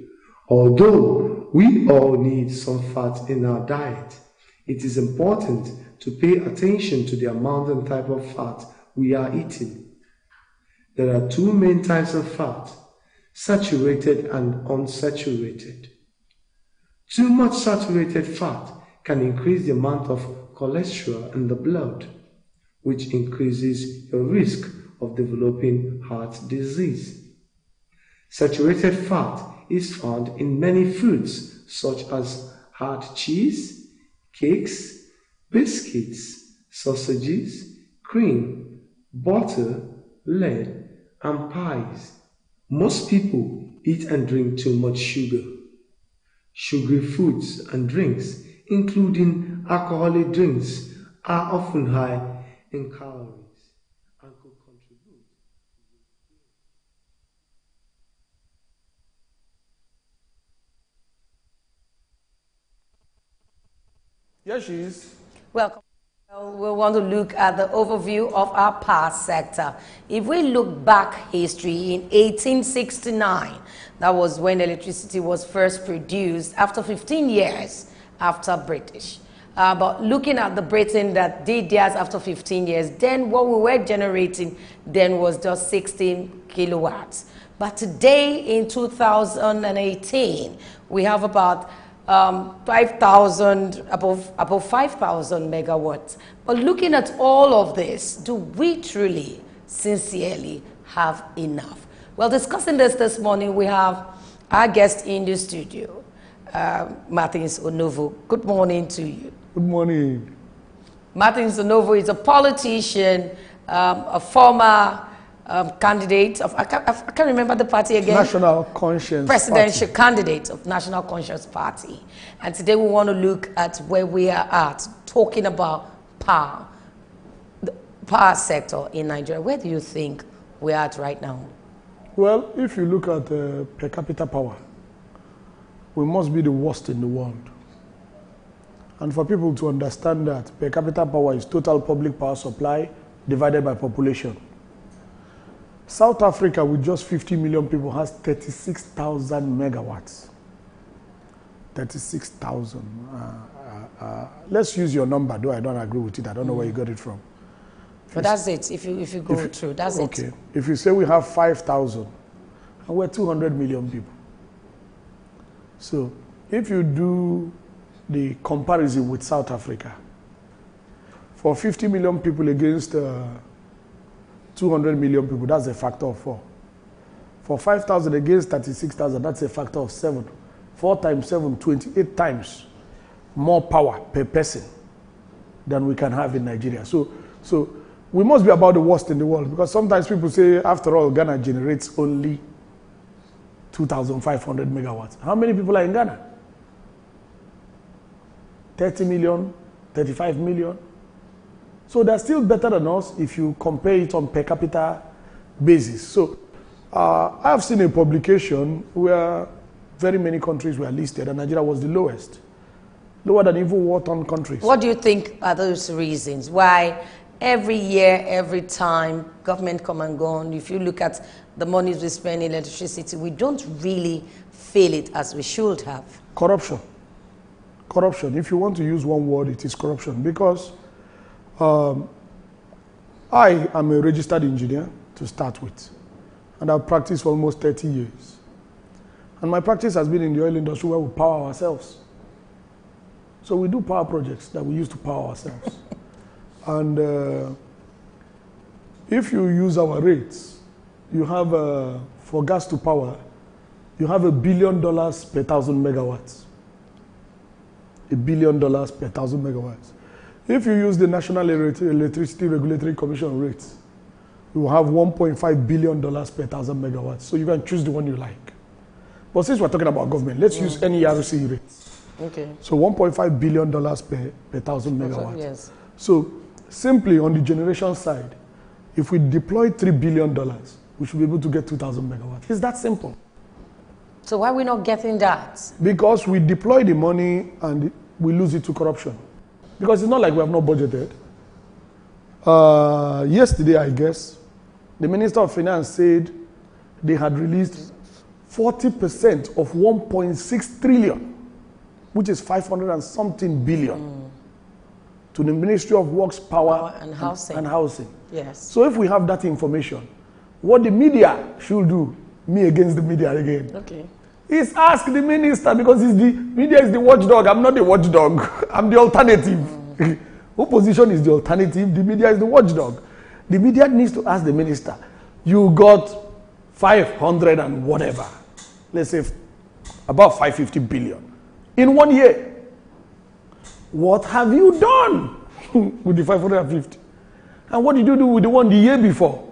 Although we all need some fat in our diet, it is important to pay attention to the amount and type of fat we are eating. There are 2 main types of fat: saturated and unsaturated. Too much saturated fat can increase the amount of cholesterol in the blood, which increases your risk of developing heart disease. Saturated fat is found in many foods such as hard cheese, cakes, biscuits, sausages, cream, butter, lead, and pies. Most people eat and drink too much sugar. Sugary foods and drinks, including alcoholic drinks, are often high in calories and could contribute. Yes, she is. Welcome. Well, we want to look at the overview of our power sector. If we look back history, in 1869, that was when electricity was first produced after 15 years after British. But looking at the Britain that did theirs after 15 years, then what we were generating then was just 16 kilowatts. But today in 2018, we have about 5,000, above 5,000 megawatts. But looking at all of this, do we truly, sincerely have enough? Well, discussing this morning, we have our guest in the studio, Martins Onovo. Good morning to you. Good morning. Martins Onovo is a politician, a former candidate of, I can't remember the party again. National Conscience Presidential Party. candidate of National Conscience Party. And today we want to look at where we are at, talking about power, the power sector in Nigeria. Where do you think we are at right now? Well, if you look at per capita power, we must be the worst in the world. And for people to understand that, per capita power is total public power supply divided by population. South Africa, with just 50 million people, has 36,000 megawatts. 36,000. Let's use your number, though I don't agree with it. I don't know where you got it from. But that's it. If you go through, that's it. Okay. If you say we have 5,000, and we're 200 million people. So if you do the comparison with South Africa, for 50 million people against 200 million people, that's a factor of 4. For 5,000 against 36,000, that's a factor of 7. 4 times 7, 28 times more power per person than we can have in Nigeria. So we must be about the worst in the world, because sometimes people say, after all, Ghana generates only 2,500 megawatts. How many people are in Ghana? 30 million, 35 million. So they're still better than us if you compare it on per capita basis. So I've seen a publication where very many countries were listed and Nigeria was the lowest. Lower than even war-torn countries. What do you think are those reasons? Why every year, every time, government come and go on, if you look at the monies we spend in electricity, we don't really feel it as we should have? Corruption. Corruption. If you want to use one word, it is corruption. Because I am a registered engineer to start with, and I've practiced for almost 30 years. And my practice has been in the oil industry where we power ourselves. So we do power projects that we use to power ourselves. And if you use our rates, you have, for gas to power, you have $1 billion per 1,000 megawatts. $1 billion per 1,000 megawatts. If you use the National Electricity Regulatory Commission rates, you will have $1.5 billion per 1,000 megawatts. So you can choose the one you like. But since we're talking about government, let's use NERC rates. Okay. So $1.5 billion per 1,000 megawatts. Yes. So simply on the generation side, if we deploy $3 billion, we should be able to get 2,000 megawatts. It's that simple. So why are we not getting that? Because we deploy the money and we lose it to corruption. Because it's not like we have not budgeted. Yesterday, I guess, the Minister of Finance said they had released 40% of 1.6 trillion, which is 500 and something billion, to the Ministry of Works, Power and Housing. And Housing. Yes. So if we have that information, what the media should do, me against the media again, Okay. is ask the minister, because the media is the watchdog. I'm not the watchdog. I'm the alternative. Opposition is the alternative. The media is the watchdog. The media needs to ask the minister, you got 500 and whatever, let's say about 550 billion in 1 year. What have you done with the 550? And what did you do with the one the year before?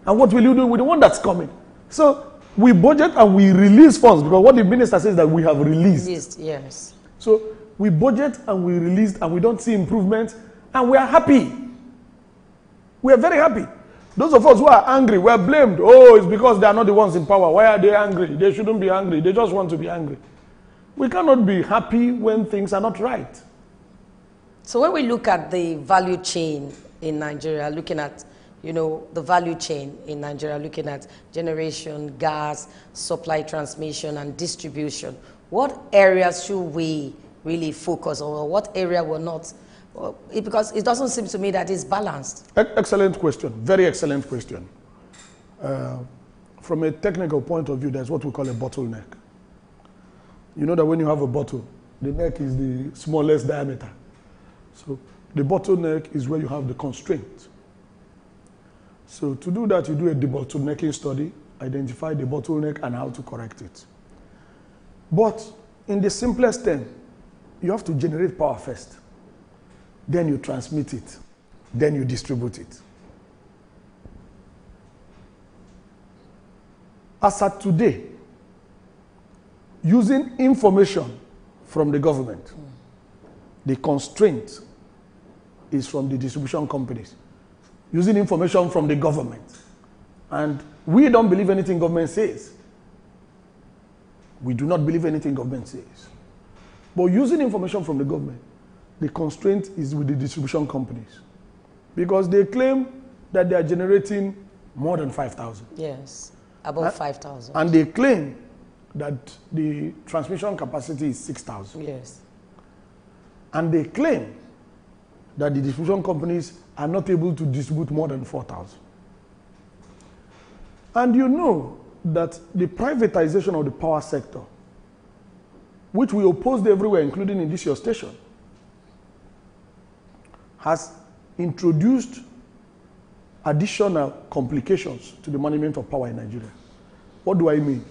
And what will you do with the one that's coming? So we budget and we release funds, because what the minister says that we have released. Yes. So we budget and we released and we don't see improvement, and we are happy. We are very happy. Those of us who are angry, we are blamed. Oh, it's because they are not the ones in power. Why are they angry? They shouldn't be angry. They just want to be angry. We cannot be happy when things are not right. So when we look at the value chain in Nigeria, looking at, the value chain in Nigeria, looking at generation, gas, supply, transmission, and distribution, what areas should we really focus on, or what area will not? Because it doesn't seem to me that it's balanced. Excellent question. Very excellent question. From a technical point of view, there's what we call a bottleneck. You know that when you have a bottle, the neck is the smallest diameter. So the bottleneck is where you have the constraint. So to do that, you do a debottlenecking study, identify the bottleneck and how to correct it. But in the simplest term, you have to generate power first. Then you transmit it. Then you distribute it. As at today, using information from the government, the constraint is from the distribution companies. Using information from the government. And we don't believe anything government says. We do not believe anything government says. But using information from the government, the constraint is with the distribution companies. Because they claim that they are generating more than 5,000. Yes, above 5,000. And they claim that the transmission capacity is 6,000. Yes. And they claim that the distribution companies are not able to distribute more than 4,000. And you know that the privatization of the power sector, which we opposed everywhere, including in this your station, has introduced additional complications to the management of power in Nigeria. What do I mean?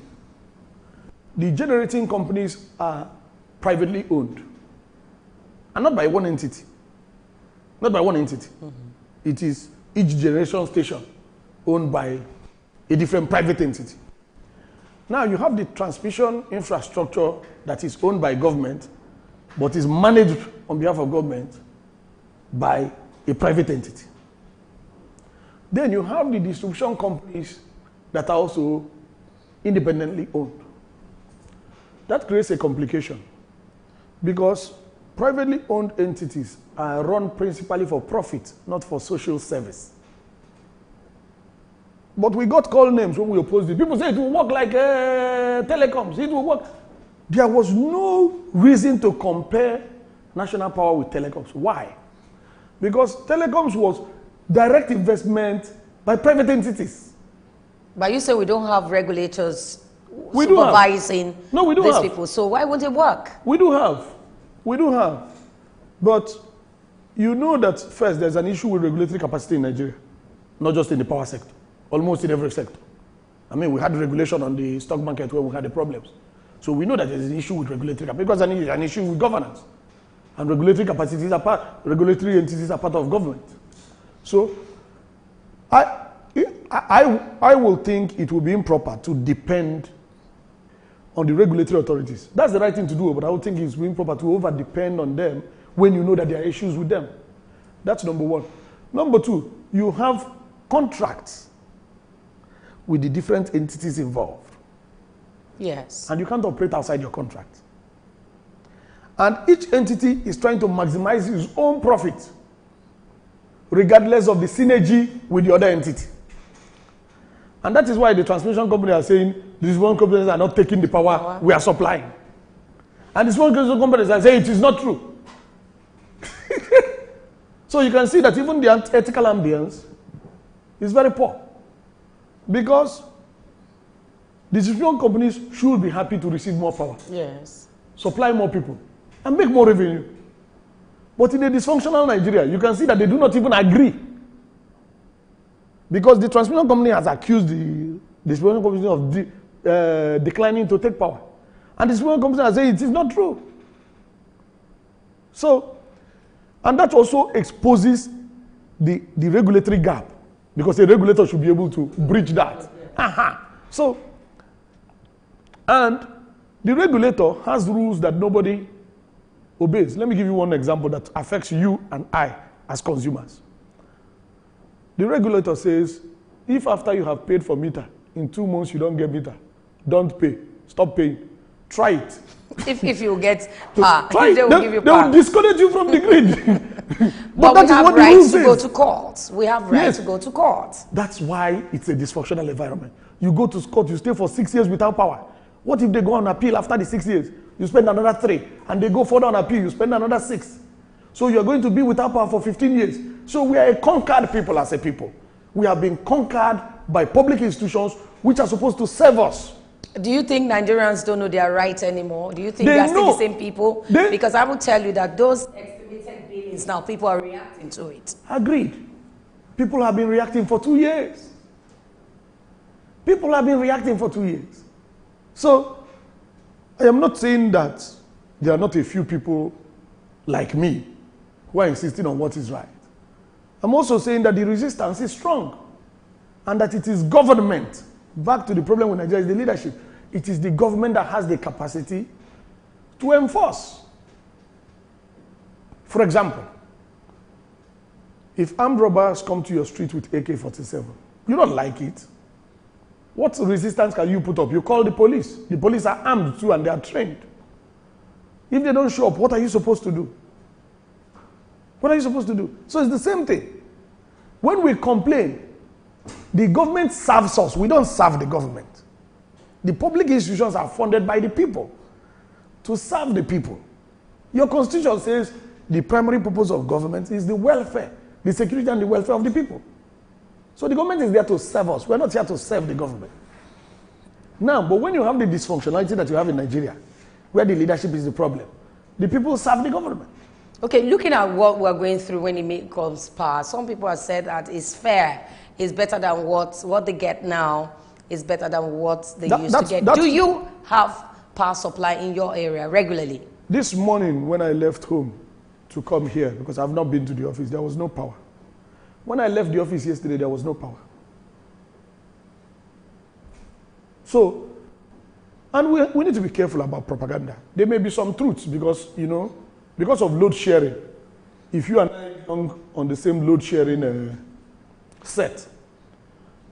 The generating companies are privately owned, and not by one entity. Not by one entity. It is each generation station owned by a different private entity. Now you have the transmission infrastructure that is owned by government, but is managed on behalf of government by a private entity. Then you have the distribution companies that are also independently owned. That creates a complication, because privately owned entities are run principally for profit, not for social service. But we got call names when we opposed it. People say it will work like telecoms. It will work. There was no reason to compare national power with telecoms. Why? Because telecoms was direct investment by private entities. But you say we don't have regulators supervising these people. So why won't it work? We do have. We do have. But you know that first there's an issue with regulatory capacity in Nigeria, not just in the power sector, almost in every sector. I mean, we had regulation on the stock market where we had the problems. So we know that there's an issue with regulatory capacity, because there's an issue with governance. And regulatory capacities are regulatory entities are part of government. So I will think it will be improper to depend on the regulatory authorities. That's the right thing to do, but I would think it's improper to over-depend on them when you know that there are issues with them. That's number one. Number two, you have contracts with the different entities involved. Yes. And you can't operate outside your contract. And each entity is trying to maximize its own profit, regardless of the synergy with the other entity. And that is why the transmission company are saying these one companies are not taking the power we are supplying. And these one companies are saying it is not true. So you can see that even the ethical ambience is very poor. Because the distribution companies should be happy to receive more power. Yes. Supply more people and make more revenue. But in a dysfunctional Nigeria, you can see that they do not even agree Because the transmission company has accused the distribution company of declining to take power. And the distribution company has said it is not true. So, and that also exposes the regulatory gap, because a regulator should be able to bridge that. So, and the regulator has rules that nobody obeys. Let me give you one example that affects you and I as consumers. The regulator says, if after you have paid for meter, in 2 months you don't get meter, don't pay, stop paying. Try it. If you get power, they will give you they power. will disconnect you from the grid. but that we is have what rights the to rule go says. to court. We have rights to go to court. That's why it's a dysfunctional environment. You go to court, you stay for 6 years without power. What if they go on appeal after the 6 years? You spend another 3. And they go further on appeal, you spend another 6. So you're going to be without power for 15 years. So we are a conquered people as a people. We have been conquered by public institutions which are supposed to serve us. Do you think Nigerians don't know their rights anymore? Do you think They they are still know. the same people? Because I will tell you that those estimated billings now, people are reacting to it. Agreed. People have been reacting for 2 years. People have been reacting for 2 years. So, I am not saying that there are not a few people like me who are insisting on what is right. I'm also saying that the resistance is strong and that it is government. Back to the problem with Nigeria is the leadership. It is the government that has the capacity to enforce. For example, if armed robbers come to your street with AK-47, you don't like it. What resistance can you put up? You call the police. The police are armed too and they are trained. If they don't show up, what are you supposed to do? What are you supposed to do? So it's the same thing. When we complain, the government serves us. We don't serve the government. The public institutions are funded by the people to serve the people. Your constitution says the primary purpose of government is the welfare, the security and the welfare of the people. So the government is there to serve us. We're not here to serve the government. Now, but when you have the dysfunctionality that you have in Nigeria, where the leadership is the problem, the people serve the government. Okay, looking at what we're going through when it comes power, some people have said that it's fair, it's better than what they get now, is better than what they used to get. Do you have power supply in your area regularly? This morning when I left home to come here, because I've not been to the office, there was no power. When I left the office yesterday, there was no power. So, and we need to be careful about propaganda. There may be some truths because, you know, because of load sharing. If you and I are on the same load sharing set,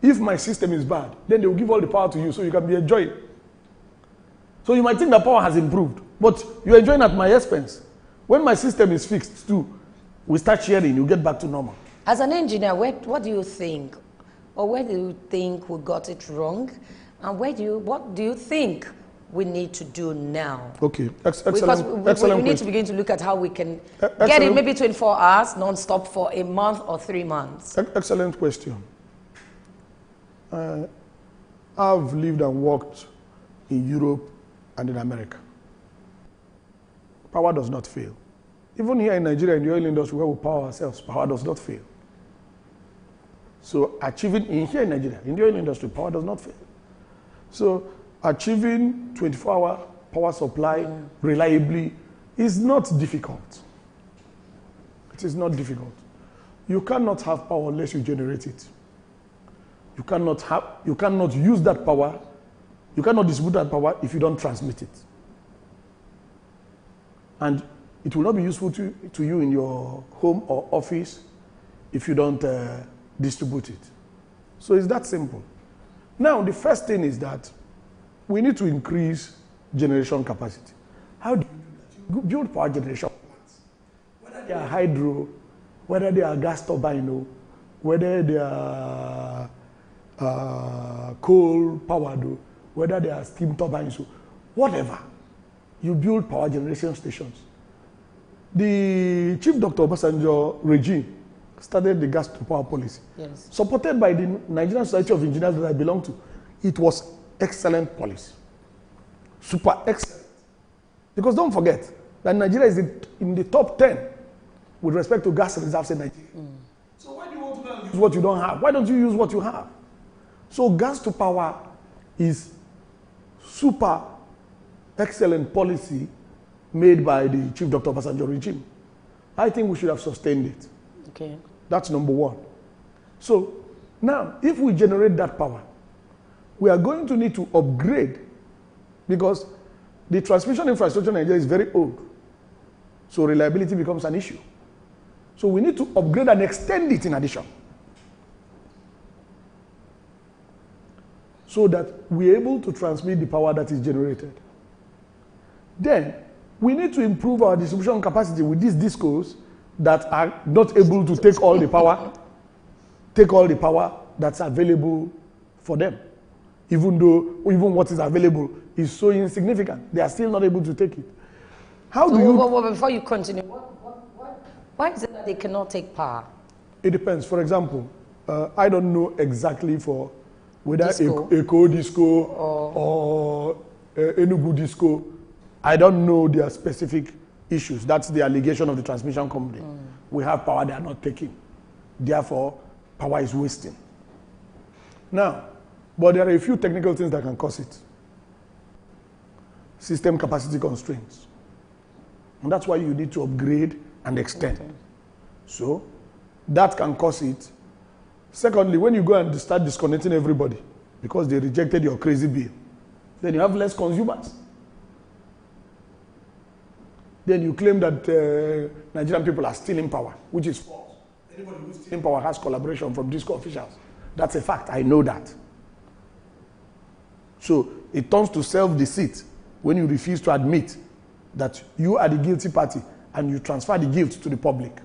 if my system is bad, then they will give all the power to you so you can be enjoying. So you might think that power has improved, but you're enjoying at my expense. When my system is fixed too, we start sharing, you get back to normal. As an engineer, what do you think? Or where do you think we got it wrong? And what do you think we need to do now? Okay, because we need to begin to look at how we can get it maybe 24 hours, non-stop for a month or 3 months. Excellent question. I've lived and worked in Europe and in America. Power does not fail. Even here in Nigeria, in the oil industry, where we power ourselves, power does not fail. So achieving, here in Nigeria, in the oil industry, power does not fail. So achieving 24-hour power supply reliably is not difficult. It is not difficult. You cannot have power unless you generate it. You cannot use that power, you cannot distribute that power if you don't transmit it. And it will not be useful to you in your home or office if you don't distribute it. So it's that simple. Now, the first thing is that we need to increase generation capacity. How do you do that? You build power generation plants. Whether they are hydro, whether they are gas turbine, whether they are coal powered, whether they are steam turbines, whatever. You build power generation stations. The Chief Dr. Obasanjo regime started the gas to power policy, yes, supported by the Nigerian Society of Engineers that I belong to. It was excellent policy, super excellent. Because don't forget that Nigeria is in the top 10 with respect to gas reserves in Nigeria. So why do you want to go and use what you don't have? Why don't you use what you have? So gas to power is super excellent policy made by the Chief Dr. Obasanjo regime. I think we should have sustained it. Okay. That's number one. So now, if we generate that power, we are going to need to upgrade, because the transmission infrastructure in Nigeria is very old. So reliability becomes an issue. So we need to upgrade and extend it in addition, so that we're able to transmit the power that is generated. Then we need to improve our distribution capacity with these discos that are not able to take all the power, that's available for them. Even what is available is so insignificant, they are still not able to take it. How do you? Well, before you continue, why is it that they cannot take power? It depends. For example, I don't know exactly for whether Disco. Eko Disco or Enugu Disco. I don't know their specific issues. That's the allegation of the transmission company. We have power they are not taking. Therefore, power is wasting. Now, but there are a few technical things that can cause it. System capacity constraints. And that's why you need to upgrade and extend. Okay. So, that can cause it. Secondly, when you go and start disconnecting everybody because they rejected your crazy bill, then you have less consumers. Then you claim that Nigerian people are stealing power, which is false. Anybody who's stealing power has collaboration from DISCO officials. That's a fact. I know that. So it turns to self-deceit when you refuse to admit that you are the guilty party and you transfer the guilt to the public.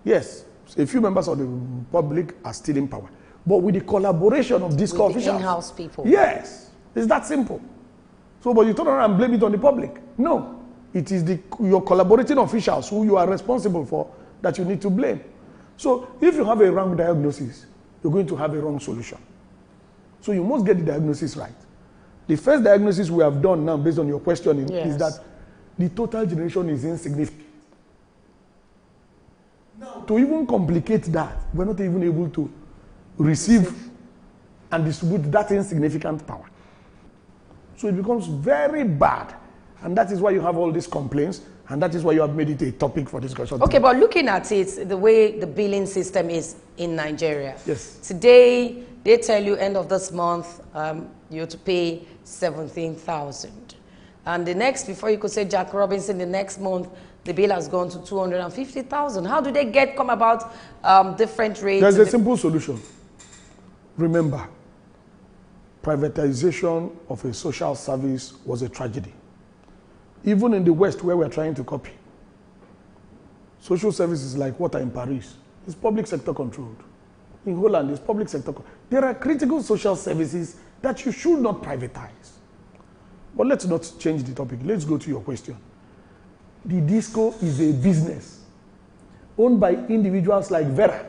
Yes, a few members of the public are stealing power, but with the collaboration of DISCO officials. In-house people. Yes, it's that simple. So, but you turn around and blame it on the public. No, it is your collaborating officials who you are responsible for that you need to blame. So, if you have a wrong diagnosis, you're going to have a wrong solution. So, you must get the diagnosis right. The first diagnosis we have done now, based on your questioning, is that the total generation is insignificant. Now, to even complicate that, we're not even able to receive and distribute that insignificant power. So it becomes very bad. And that is why you have all these complaints, and that is why you have made it a topic for discussion. Okay, but looking at it, the way the billing system is in Nigeria. Yes. Today, they tell you end of this month, you have to pay 17,000. And the next, before you could say Jack Robinson, the next month, the bill has gone to 250,000. How do they come about different rates? There's a simple solution. Remember, privatization of a social service was a tragedy. Even in the West, where we're trying to copy, social services like water in Paris is public sector controlled. In Holland, it's public sector controlled. There are critical social services that you should not privatize. But let's not change the topic. Let's go to your question. The DISCO is a business owned by individuals like Vera.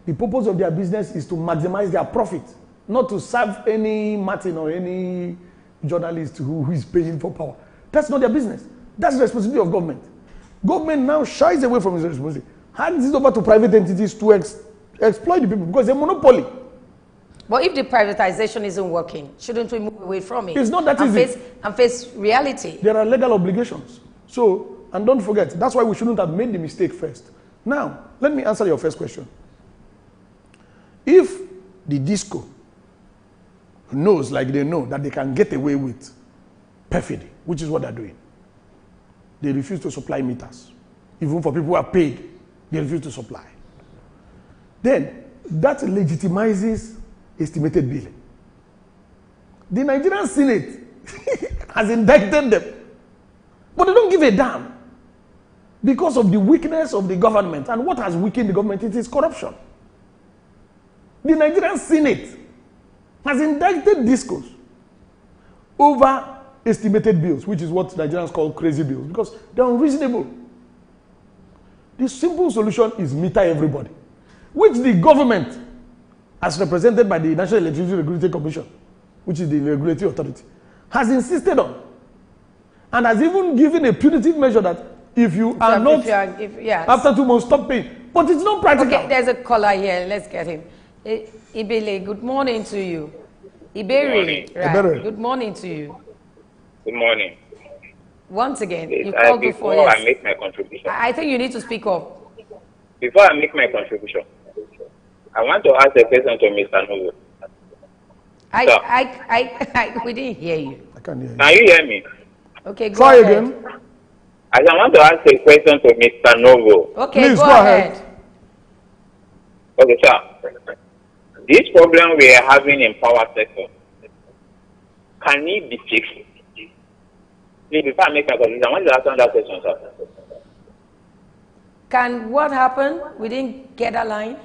The purpose of their business is to maximize their profit, not to serve any Martin or any journalist who is paying for power. That's not their business. That's the responsibility of government. Government now shies away from its responsibility, hands it over to private entities to exploit the people because they're monopoly. But if the privatization isn't working, shouldn't we move away from it? It's not that easy. And face reality. There are legal obligations. So, and don't forget, that's why we shouldn't have made the mistake first. Now, let me answer your first question. If the DISCO knows, like they know, that they can get away with perfidy, which is what they're doing, they refuse to supply meters. Even for people who are paid, they refuse to supply. Then, that legitimizes estimated billing. The Nigerian Senate has indicted them, but they don't give a damn because of the weakness of the government. And what has weakened the government? It is corruption. The Nigerian Senate has indicted DISCOs over estimated bills, which is what Nigerians call crazy bills, because they're unreasonable. The simple solution is meter everybody, which the government, as represented by the National Electricity Regulatory Commission, which is the regulatory authority, has insisted on, and has even given a punitive measure that if you are not, after 2 months, stop paying. But it's not practical. Okay, there's a caller here. Let's get him. Ibele, good morning to you. Iberi, right. Iberi. Good morning to you. Good morning. Once again, Yes, you called before. Before Yes. I make my contribution. I think you need to speak up. Before I make my contribution, I want to ask a question to Mr. Novo. We didn't hear you. I can't hear you. Can you hear me? Okay, go Try ahead. again. I want to ask a question to Mr. Novo. Okay, Please, go go ahead. ahead. Okay, sir. This problem we are having in power sector, can it be fixed? Please, before I make my contribution, I want to answer that question, sir. Can what happen? We didn't get a line.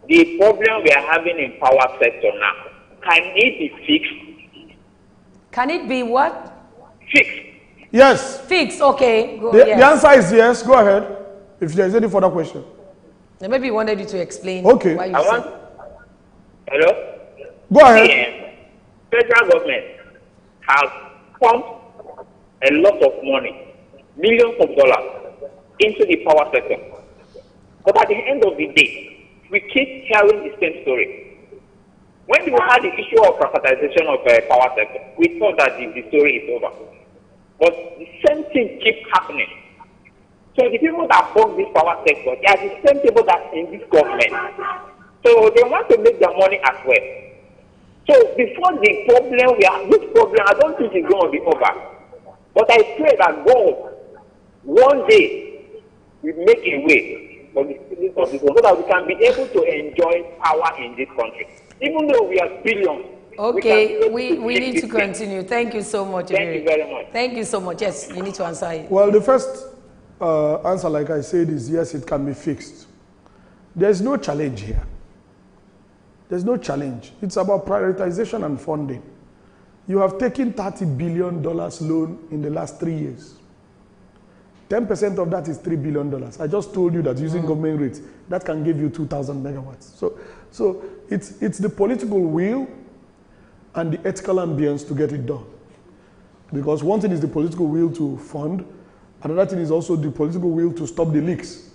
The problem we are having in power sector now, can it be fixed? Can it be what? Fixed. Yes. Fixed, okay. Go, The yes. answer is yes. Go ahead. If there is any further question. Maybe you wanted you to explain Okay. why you I said. want. Hello? Go ahead. The federal government has pumped a lot of money, millions of dollars, into the power sector. But at the end of the day, we keep hearing the same story. When we had the issue of privatization of the power sector, we thought that the story is over. But the same thing keeps happening. So the people that bought this power sector, they are the same people that in this government. So they want to make their money as well. So before the problem, this problem, I don't think it's going to be over. But I pray that God, one day, will make a way for the citizens of this world so that we can be able to enjoy power in this country. Even though we are billions. Okay, we need to continue. Thank you so much. Thank you very much. Thank you so much. Yes, you need to answer it. Well, the first answer, like I said, is yes, it can be fixed. There's no challenge here. There's no challenge. It's about prioritization and funding. You have taken $30 billion loan in the last 3 years. 10% of that is $3 billion. I just told you that using government rates, that can give you 2,000 megawatts. So it's the political will and the ethical ambience to get it done. Because one thing is the political will to fund, another thing is also the political will to stop the leaks,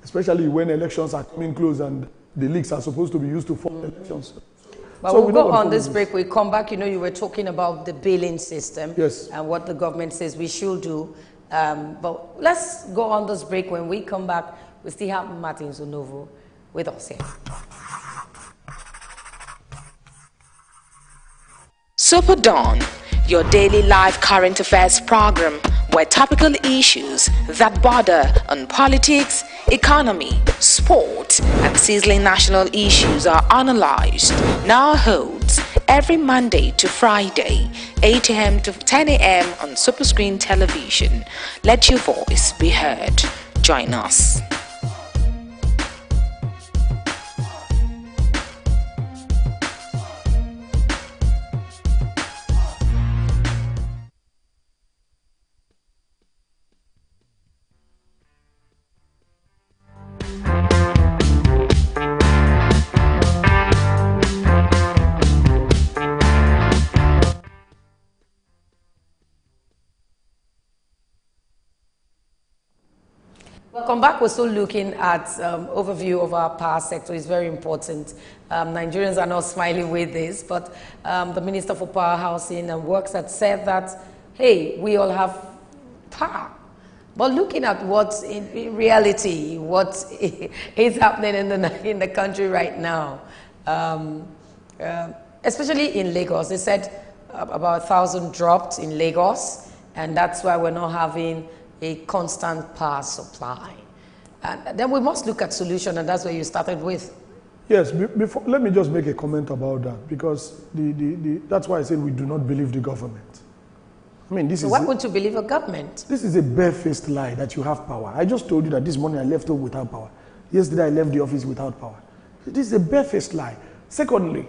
especially when elections are coming close and the leaks are supposed to be used to fund elections. But So we'll go on this break. We come back. You know, you were talking about the billing system. Yes. And what the government says we should do. But let's go on this break. When we come back, we still have Martin Zonovo with us here. Superdawn, your daily live current affairs program where topical issues that border on politics, economy, sport, and sizzling national issues are analyzed. Now holds every Monday to Friday, 8 a.m. to 10 a.m. on Superscreen television. Let your voice be heard. Join us. Welcome back. We're still looking at overview of our power sector. It's very important. Nigerians are not smiling with this, but the Minister for Power, Housing and Works had said that, hey, we all have power. But looking at what in reality, what is happening in the country right now, especially in Lagos, they said about 1,000 dropped in Lagos, and that's why we're not having a constant power supply. And then we must look at solution, and that's where you started with. Yes, before, let me just make a comment about that, because that's why I said we do not believe the government. I mean, this so is... why would you believe a government? This is a barefaced lie that you have power. I just told you that this morning I left home without power. Yesterday I left the office without power. This is a barefaced lie. Secondly,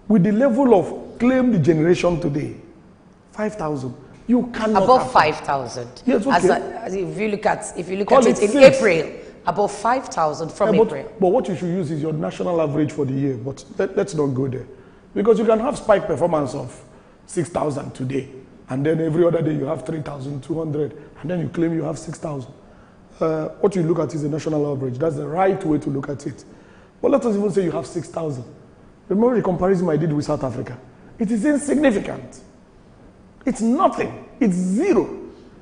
with the level of claimed generation today, 5,000, you cannot... Above 5,000. Yes, okay. If you look at it in 6. April, above 5,000 from April. But what you should use is your national average for the year. But let's not go there. Because you can have spike performance of 6,000 today, and then every other day you have 3,200, and then you claim you have 6,000. what you look at is the national average. That's the right way to look at it. But let us even say you have 6,000. Remember the comparison I did with South Africa? It is insignificant. It's nothing. It's zero.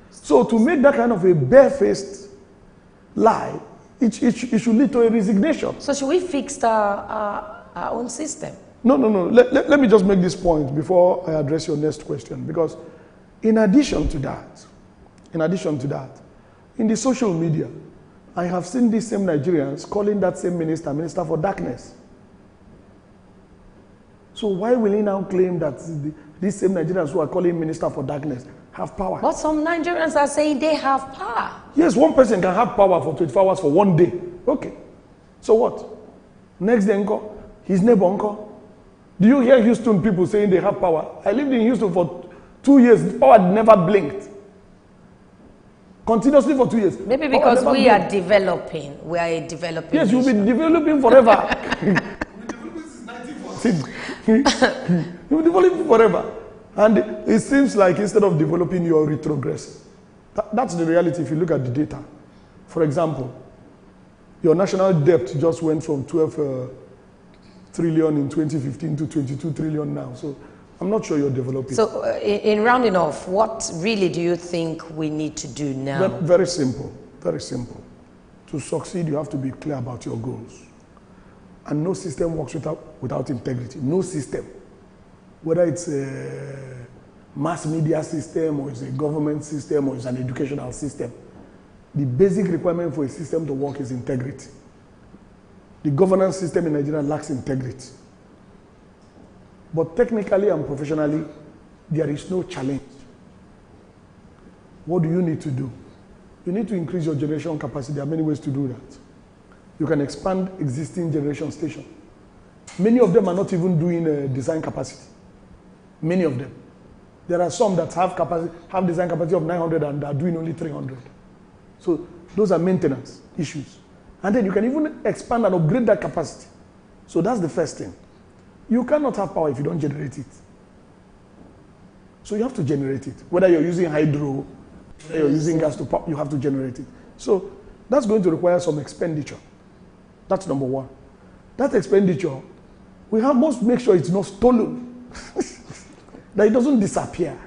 So to make that kind of a barefaced lie, it should lead to a resignation. So should we fix our own system? No. Let me just make this point before I address your next question. Because in addition to that, in the social media, I have seen these same Nigerians calling that same minister for darkness. So why will he now claim that these same Nigerians who are calling minister for darkness have power? But some Nigerians are saying they have power. Yes, one person can have power for 24 hours for one day. Okay. So what? Next day, uncle, his neighbor, uncle. Do you hear Houston people saying they have power? I lived in Houston for 2 years. Power never blinked. Continuously for 2 years. Maybe because we are developing. We are a developing Yes, you'll be developing forever. You'll be developing forever. And it seems like instead of developing, you are retrogressing. That's the reality if you look at the data. For example, your national debt just went from 12 trillion in 2015 to 22 trillion now. So I'm not sure you're developing. So in rounding off, what really do you think we need to do now? Very simple. Very simple. To succeed, you have to be clear about your goals. And no system works without integrity. No system. Whether it's a mass media system or it's a government system or it's an educational system. The basic requirement for a system to work is integrity. The governance system in Nigeria lacks integrity. But technically and professionally, there is no challenge. What do you need to do? You need to increase your generation capacity. There are many ways to do that. You can expand existing generation stations. Many of them are not even doing design capacity. Many of them. There are some that have design capacity of 900 and are doing only 300. So those are maintenance issues. And then you can even expand and upgrade that capacity. So that's the first thing. You cannot have power if you don't generate it. So you have to generate it. Whether you're using hydro, whether you're using gas to power, you have to generate it. So that's going to require some expenditure. That's number one. That expenditure, we must make sure it's not stolen. That it doesn't disappear.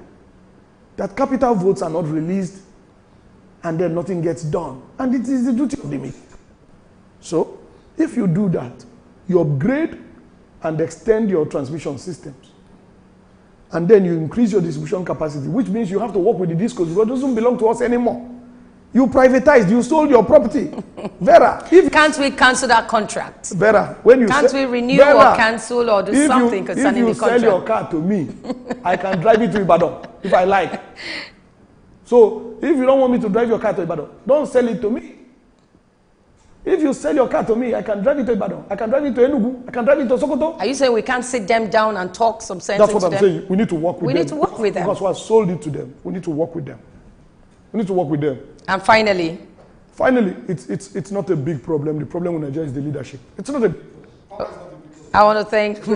That capital votes are not released and then nothing gets done. And it is the duty of the media. So if you do that, you upgrade and extend your transmission systems. And then you increase your distribution capacity, which means you have to work with the discos because it doesn't belong to us anymore. You privatized, you sold your property. Vera, can't we cancel that contract? Vera, when you can't we renew or cancel or do something concerning the contract? If you sell your car to me, I can drive it to Ibadan if I like. So if you don't want me to drive your car to Ibadan, don't sell it to me. If you sell your car to me, I can drive it to Ibadan. I can drive it to Enugu. I can drive it to Sokoto. Are you saying we can't sit them down and talk some sense into them? That's what I'm saying. We need to work with them. We need to work with them. Because we have sold it to them. We need to work with them. We need to work with them. And finally, it's not a big problem. The problem with Nigeria is the leadership. It's not a. I want to thank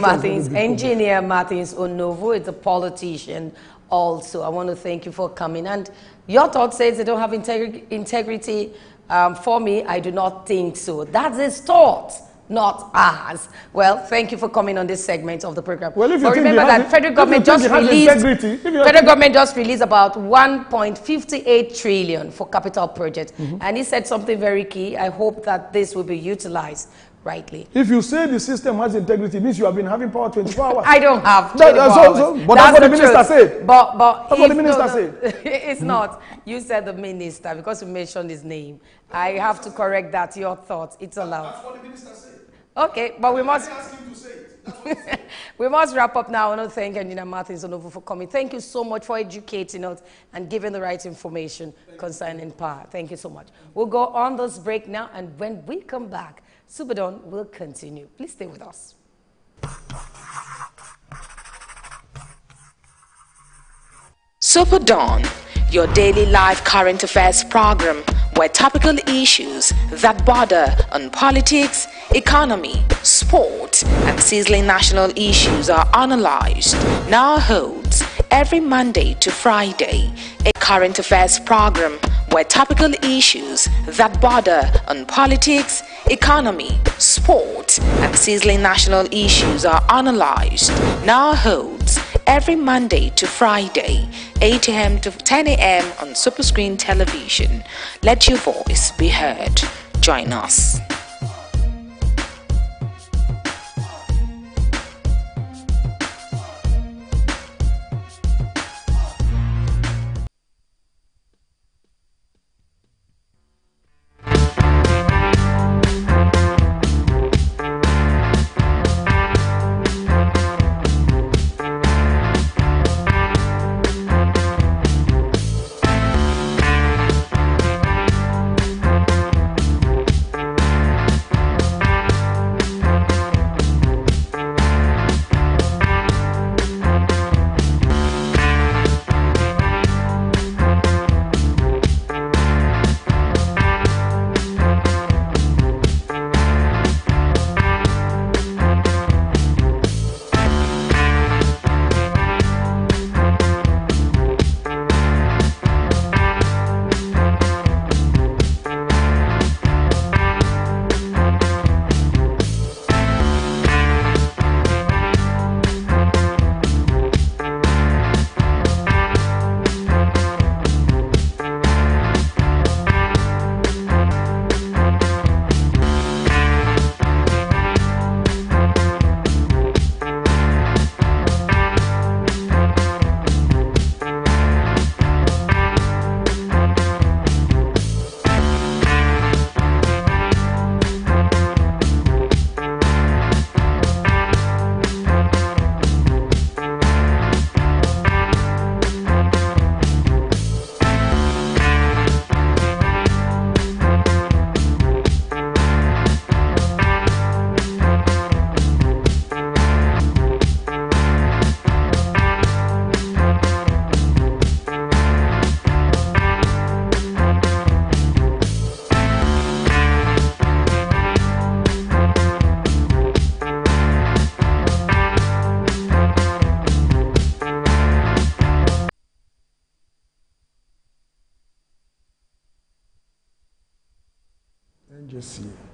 Engineer Martins Onovo. It's a politician also. I want to thank you for coming. And your thought says they don't have integrity. For me, I do not think so. That's his thought, not ours. Well, thank you for coming on this segment of the program. Well, if you but remember that federal government just released about 1.58 trillion for capital projects. And he said something very key. I hope that this will be utilized rightly. If you say the system has integrity, it means you have been having power 24 hours. I don't have 24 hours. But that's what the minister said. But that's what the minister said. It's not. You said the minister because you mentioned his name. I have to correct that. Your thoughts. It's allowed. That's what the minister said. Okay, but we must. Ask him to say it. We must wrap up now. I want to thank Engineer Martins Onovo for coming. Thank you so much for educating us and giving the right information concerning power. Thank you so much. We'll go on this break now, and when we come back, Superdawn will continue. Please stay with us. Superdawn, your daily live current affairs program where topical issues that border on politics, economy, sport, and sizzling national issues are analyzed, now holds every Monday to Friday a current affairs program where topical issues that border on politics, economy, sport, and sizzling national issues are analyzed, now holds every Monday to Friday, 8 a.m. to 10 a.m. on Superscreen television. Let your voice be heard. Join us.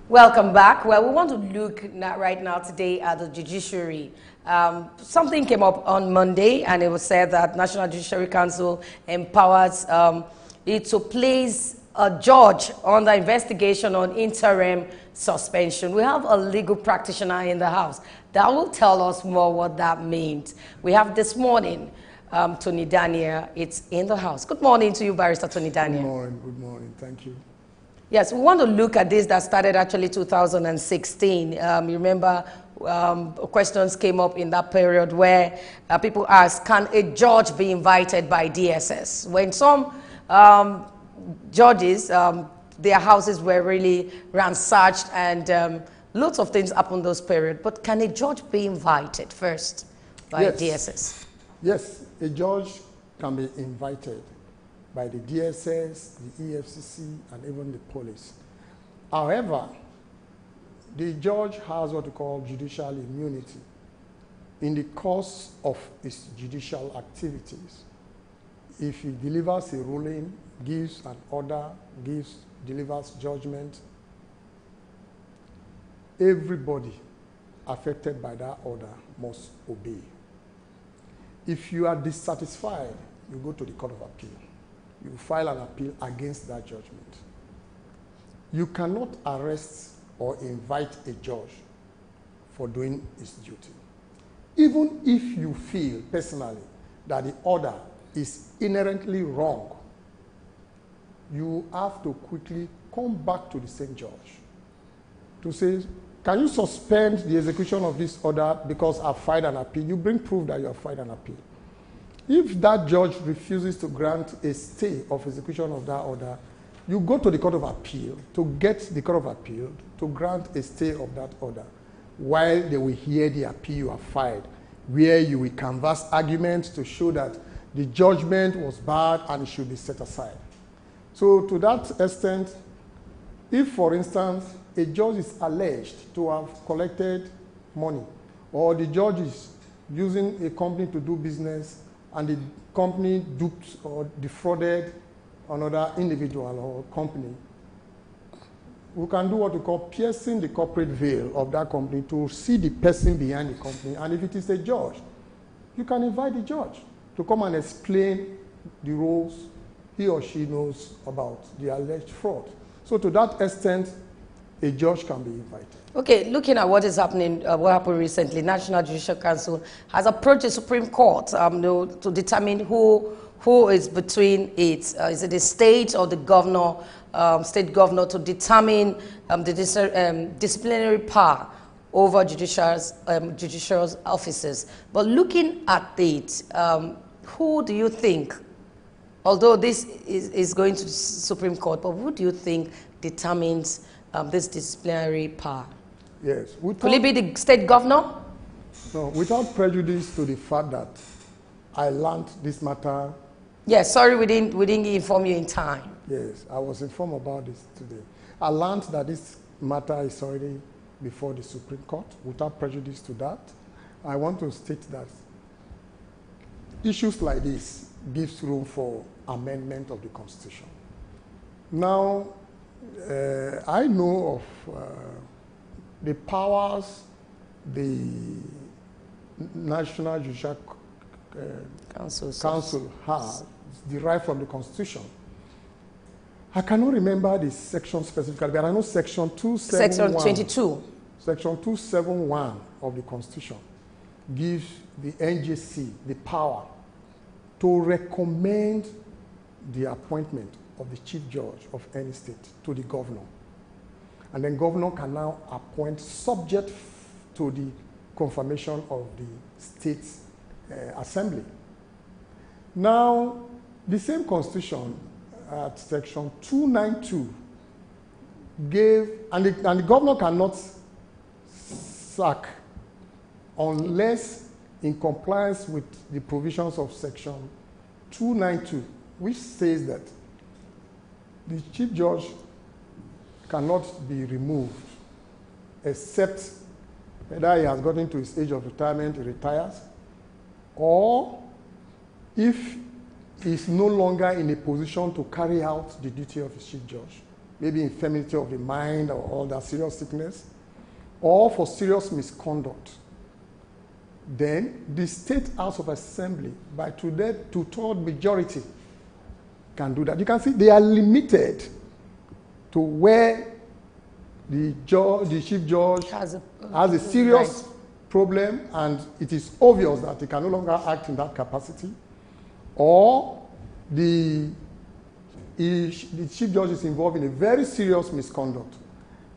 Welcome back. Well, we want to look right now today at the judiciary. Something came up on Monday, and it was said that National Judiciary Council empowers it to place a judge under investigation on interim suspension. We have a legal practitioner in the house that will tell us more what that means. We have this morning Tony Daniel. It's in the house. Good morning to you, Barrister Tony Daniel. Good morning. Thank you. Yes, we want to look at this that started actually 2016. You remember questions came up in that period where people asked, can a judge be invited by DSS? When some judges, their houses were really ransacked and lots of things happened those periods. But can a judge be invited first by DSS? Yes, a judge can be invited by the DSS, the EFCC, and even the police. However, the judge has what we call judicial immunity in the course of his judicial activities. If he delivers a ruling, gives an order, delivers judgment, everybody affected by that order must obey. If you are dissatisfied, you go to the Court of Appeal. You file an appeal against that judgment. You cannot arrest or invite a judge for doing his duty. Even if you feel personally that the order is inherently wrong, you have to quickly come back to the same judge to say, can you suspend the execution of this order because I've filed an appeal? You bring proof that you have filed an appeal. If that judge refuses to grant a stay of execution of that order, you go to the Court of Appeal to get the Court of Appeal to grant a stay of that order while they will hear the appeal you have filed, where you will canvass arguments to show that the judgment was bad and it should be set aside. So to that extent, if, for instance, a judge is alleged to have collected money, or the judge is using a company to do business and the company duped or defrauded another individual or company, we can do what we call piercing the corporate veil of that company to see the person behind the company. And if it is a judge, you can invite the judge to come and explain the roles he or she knows about the alleged fraud. So to that extent, a judge can be invited. Okay, looking at what is happening, what happened recently, National Judicial Council has approached the Supreme Court to determine who is between it. Is it the state or the governor, state governor, to determine the disciplinary power over judicial officers. But looking at it, who do you think, although this is going to the Supreme Court, but who do you think determines this disciplinary power? Yes. Will it be the state governor? No, without prejudice to the fact that I learned this matter. Yes, sorry we didn't inform you in time. Yes, I was informed about this today. I learned that this matter is already before the Supreme Court. Without prejudice to that, I want to state that issues like this gives room for amendment of the Constitution. Now, I know of the powers the National Judicial Council has derived from the Constitution. I cannot remember the section specifically, but I know Section 271. Section 22. Section 271 of the Constitution gives the NJC the power to recommend the appointment of the chief judge of any state to the governor. And then governor can now appoint subject to the confirmation of the state assembly. Now, the same Constitution at Section 292 gave, and the governor cannot sack unless in compliance with the provisions of Section 292, which says that the chief judge cannot be removed except whether he has gotten to his age of retirement, he retires, or if he is no longer in a position to carry out the duty of his chief judge, maybe infirmity of the mind or other serious sickness, or for serious misconduct, then the State House of Assembly, by two-third majority, can do that. You can see they are limited to where the chief judge has a serious problem and it is obvious that he can no longer act in that capacity, or the chief judge is involved in a very serious misconduct.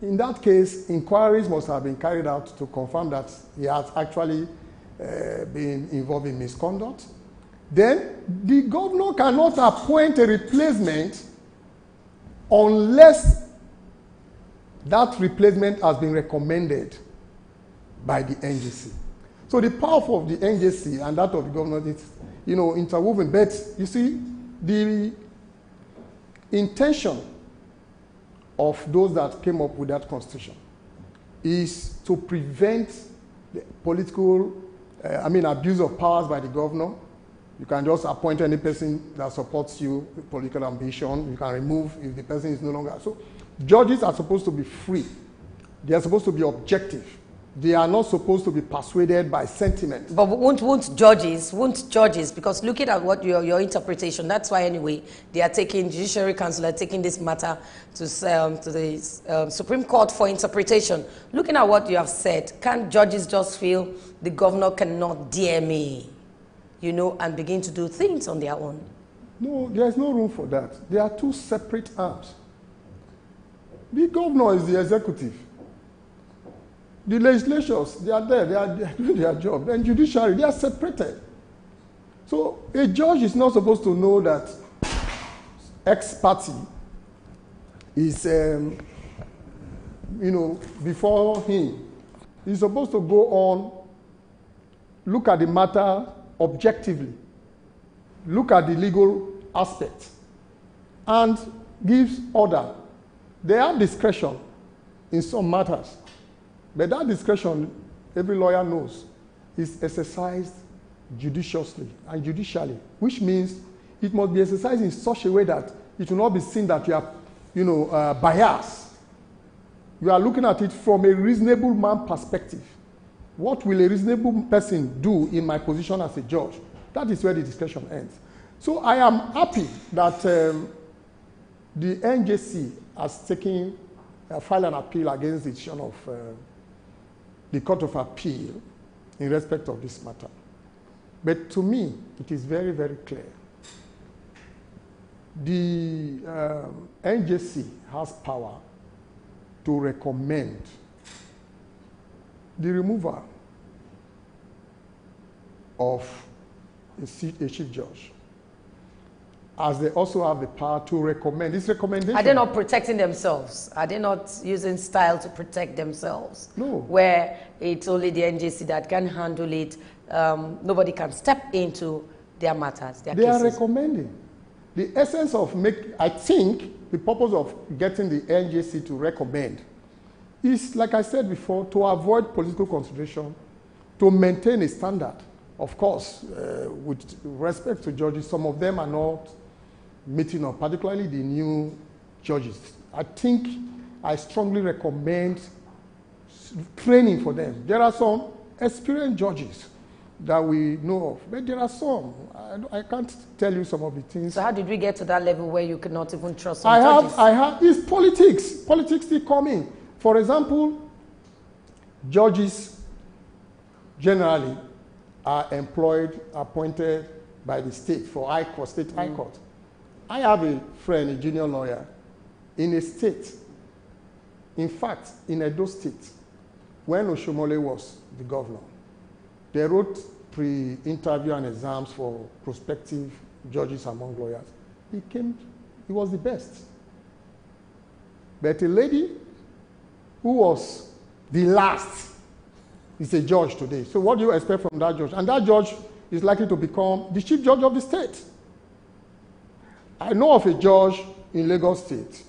In that case, inquiries must have been carried out to confirm that he has actually been involved in misconduct. Then the governor cannot appoint a replacement unless that replacement has been recommended by the NJC. So the power of the NJC and that of the governor is, interwoven. But you see, the intention of those that came up with that constitution is to prevent the political, abuse of powers by the governor. You can just appoint any person that supports you, political ambition. You can remove if the person is no longer. So judges are supposed to be free. They are supposed to be objective. They are not supposed to be persuaded by sentiment. But won't judges, because looking at what your interpretation, that's why anyway, they are taking, Judiciary Council are taking this matter to the Supreme Court for interpretation. Looking at what you have said, can't judges just feel the governor cannot dare me, and begin to do things on their own? No, there's no room for that. They are two separate arms. The governor is the executive. The legislatures, they are there, they are doing their job. Then judiciary, they are separated. So a judge is not supposed to know that X party is, before him. He's supposed to go on, look at the matter objectively, look at the legal aspect, and gives order. They have discretion in some matters. But that discretion, every lawyer knows, is exercised judiciously and judicially, which means it must be exercised in such a way that it will not be seen that you are, biased. You are looking at it from a reasonable man perspective. What will a reasonable person do in my position as a judge? That is where the discussion ends. So I am happy that the NJC has filed an appeal against the decision of the Court of Appeal in respect of this matter. But to me, it is very, very clear. The NJC has power to recommend the removal of a chief judge, as they also have the power to recommend. This recommendation... Are they not protecting themselves? Are they not using style to protect themselves? No. Where it's only the NJC that can handle it, nobody can step into their matters, their cases. They are recommending. The essence of I think the purpose of getting the NJC to recommend is, like I said before, to avoid political consideration, to maintain a standard. Of course, with respect to judges, some of them are not meeting up, particularly the new judges. I think I strongly recommend training for them. There are some experienced judges that we know of, but there are some. I can't tell you some of the things. So how did we get to that level where you could not even trust some judges? It's politics. Politics still coming. For example, judges generally are appointed by the state for high court, state high court. I have a friend, a junior lawyer, in a state, in fact, in Edo State, when Oshomole was the governor. They wrote pre-interview and exams for prospective judges among lawyers. He was the best. But a lady who was the last is a judge today. So what do you expect from that judge? And that judge is likely to become the chief judge of the state. I know of a judge in Lagos State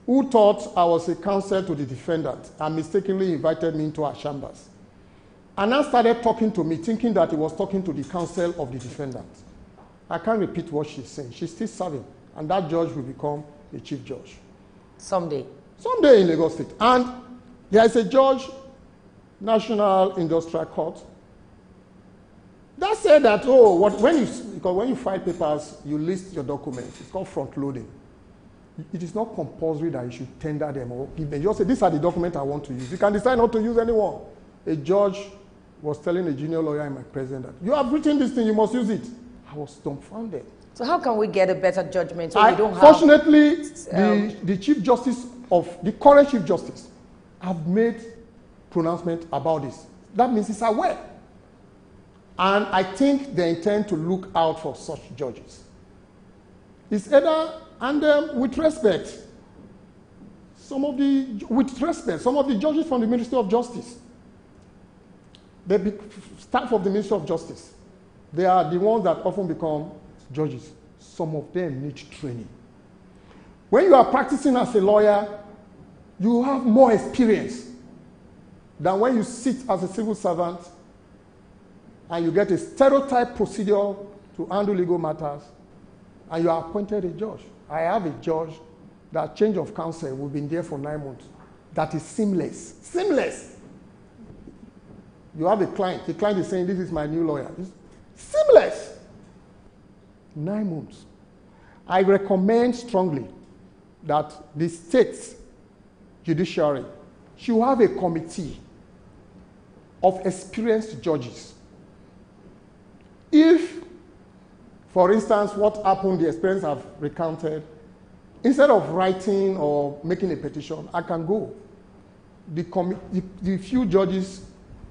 who thought I was a counsel to the defendant and mistakenly invited me into her chambers. And now started talking to me, thinking that he was talking to the counsel of the defendant. I can't repeat what she's saying. She's still serving. And that judge will become the chief judge. Someday. Someday in Lagos State. And there is a judge, National Industrial Court, that said that, because when you file papers, you list your documents. It's called front loading. It is not compulsory that you should tender them or give them. You just say, these are the documents I want to use. You can decide not to use anyone. A judge was telling a junior lawyer in my presence that, you have written this thing, you must use it. I was dumbfounded. So how can we get a better judgment when we don't have... Fortunately, the Chief Justice the current Chief Justice have made pronouncement about this. That means he's aware. And I think they intend to look out for such judges. It's either, and with respect, some of the judges from the Ministry of Justice, the staff of the Ministry of Justice, they are the ones that often become judges. Some of them need training. When you are practicing as a lawyer, you have more experience than when you sit as a civil servant and you get a stereotype procedure to handle legal matters, and you are appointed a judge. I have a judge that change of counsel, we've been there for 9 months. That is seamless. Seamless. You have a client. The client is saying, this is my new lawyer. It's seamless. 9 months. I recommend strongly that the state's judiciary should have a committee of experienced judges. If, for instance, what happened, the experience I've recounted, instead of writing or making a petition, I can go. The few judges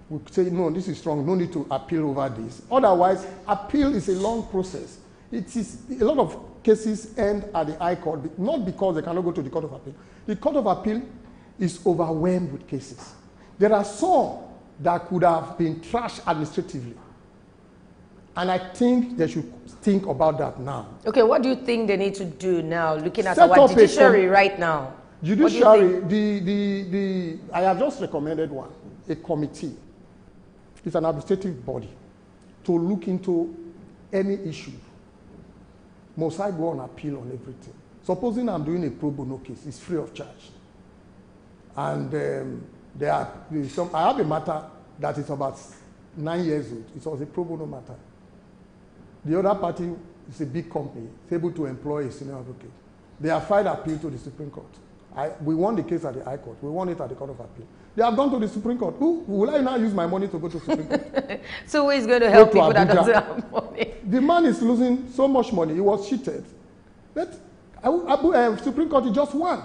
will say, no, this is wrong, no need to appeal over this. Otherwise, appeal is a long process. It is, a lot of cases end at the High Court, not because they cannot go to the Court of Appeal. The Court of Appeal is overwhelmed with cases. There are some that could have been trashed administratively. And I think they should think about that now. Okay, what do you think they need to do now, looking at our judiciary right now? Judiciary, I have just recommended one, a committee. It's an administrative body to look into any issue. Must I go on appeal on everything? Supposing I'm doing a pro bono case, it's free of charge. And I have a matter that is about 9 years old. It was a pro bono matter. The other party is a big company. It's able to employ a senior advocate. They have filed appeal to the Supreme Court. We won the case at the High Court. We won it at the Court of Appeal. They have gone to the Supreme Court. Will I now use my money to go to the Supreme Court? So who is going to help people that doesn't have money? The man is losing so much money. He was cheated. But Supreme Court is just one.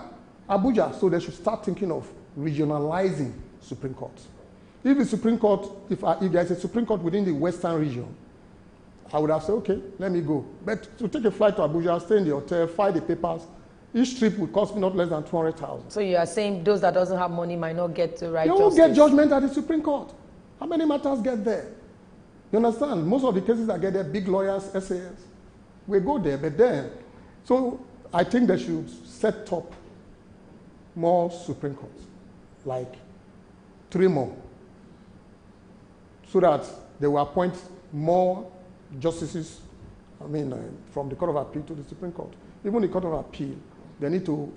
Abuja. So they should start thinking of regionalizing Supreme Court. If the Supreme Court, if there's a Supreme Court within the Western region, I would have said, okay, let me go. But to take a flight to Abuja, stay in the hotel, file the papers, each trip would cost me not less than 200,000. So you are saying those that doesn't have money might not get the right justice? They won't get judgment at the Supreme Court. How many matters get there? You understand? Most of the cases that get there, big lawyers, SAS, we go there, but then, so I think they should set up more Supreme Courts, like 3 more, so that they will appoint more justices, from the Court of Appeal to the Supreme Court. Even the Court of Appeal, they need to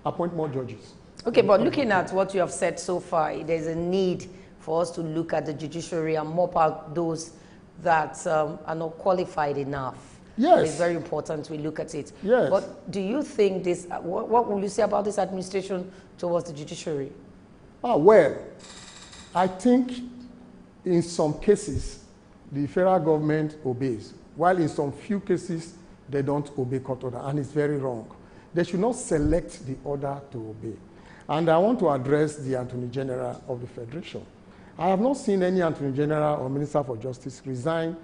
appoint more judges. Okay, but looking at what you have said so far, there's a need for us to look at the judiciary and mop out those that are not qualified enough. Yes. It's very important we look at it. Yes. But do you think this, what will you say about this administration towards the judiciary? Well, I think in some cases, the federal government obeys, while in some few cases, they don't obey court order, and it's very wrong. They should not select the order to obey. And I want to address the Attorney General of the Federation. I have not seen any Attorney General or Minister for Justice resign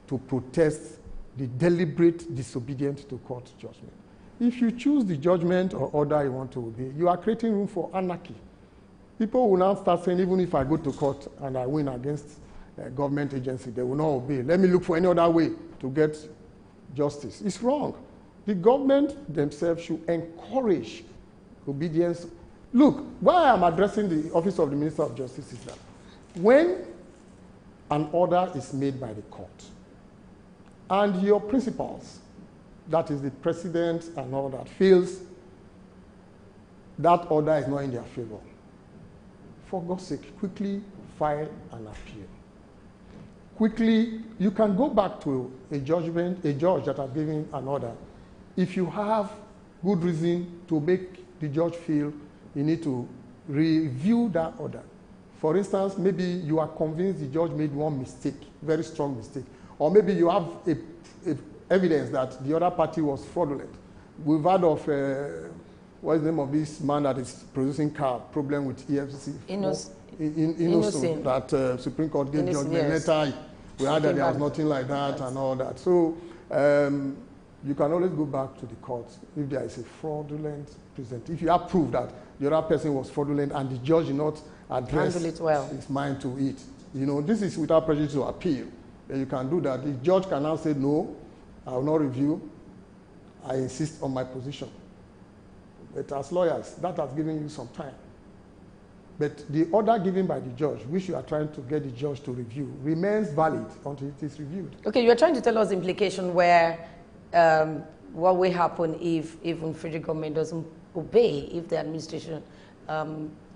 to protest the deliberate disobedience to court judgment. If you choose the judgment or order you want to obey, you are creating room for anarchy. People will now start saying, even if I go to court and I win against a government agency, they will not obey. Let me look for any other way to get justice. It's wrong. The government themselves should encourage obedience. Look, why I'm addressing the Office of the Minister of Justice is that when an order is made by the court and your principals, that is the president and all that, feels that order is not in their favor, for God's sake, quickly file an appeal. Quickly, you can go back to a judge that has given an order. If you have good reason to make the judge feel you need to review that order. For instance, maybe you are convinced the judge made one mistake, very strong mistake. Or maybe you have evidence that the other party was fraudulent. We've heard of, what's the name of this man that is producing car, problem with EFCC? Innocent. That Supreme Court gave judgment. Yes. Later, we heard that there was nothing like that and all that. So you can always go back to the court if there is a fraudulent present. If you have proof that the other person was fraudulent and the judge did not address his mind to it. You know, this is without prejudice to appeal. Then you can do that. The judge can now say, no, I will not review. I insist on my position. But as lawyers, that has given you some time. But the order given by the judge, which you are trying to get the judge to review, remains valid until it is reviewed. Okay, you are trying to tell us the implication where what will happen if even federal government doesn't obey, if the administration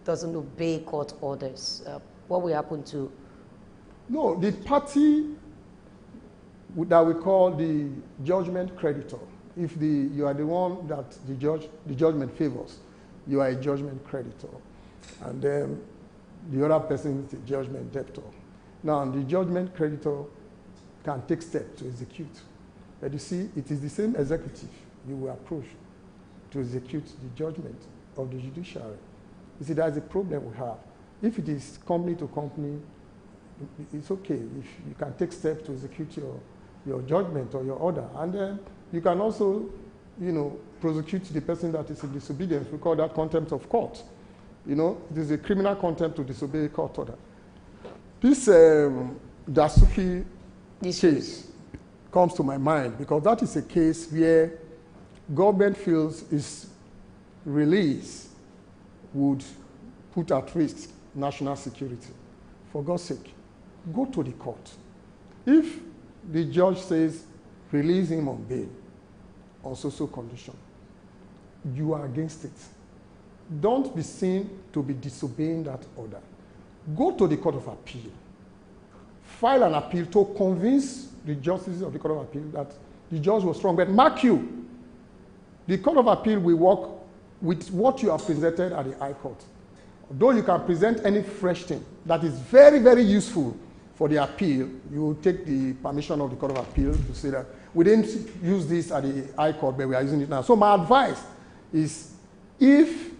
doesn't obey court orders. What will happen to? No, the party that we call the judgment creditor, if you are the one that the judgment favors, you are a judgment creditor. And then the other person is a judgment debtor. Now, the judgment creditor can take steps to execute. But you see, it is the same executive you will approach to execute the judgment of the judiciary. You see, that's a problem we have. If it is company to company, it's okay. If you can take steps to execute your judgment or your order. And then you can also, prosecute the person that is in disobedience. We call that contempt of court. It is a criminal contempt to disobey a court order. This Dasuki case comes to my mind because that is a case where government feels its release would put at risk national security. For God's sake, go to the court. If the judge says release him on bail, on social condition. You are against it. Don't be seen to be disobeying that order. Go to the Court of Appeal. File an appeal to convince the justices of the Court of Appeal that the judge was wrong. But mark you, the Court of Appeal will work with what you have presented at the High Court. Though you can present any fresh thing that is very, very useful for the appeal, you will take the permission of the Court of Appeal to say that we didn't use this at the High Court, but we are using it now. So my advice is, if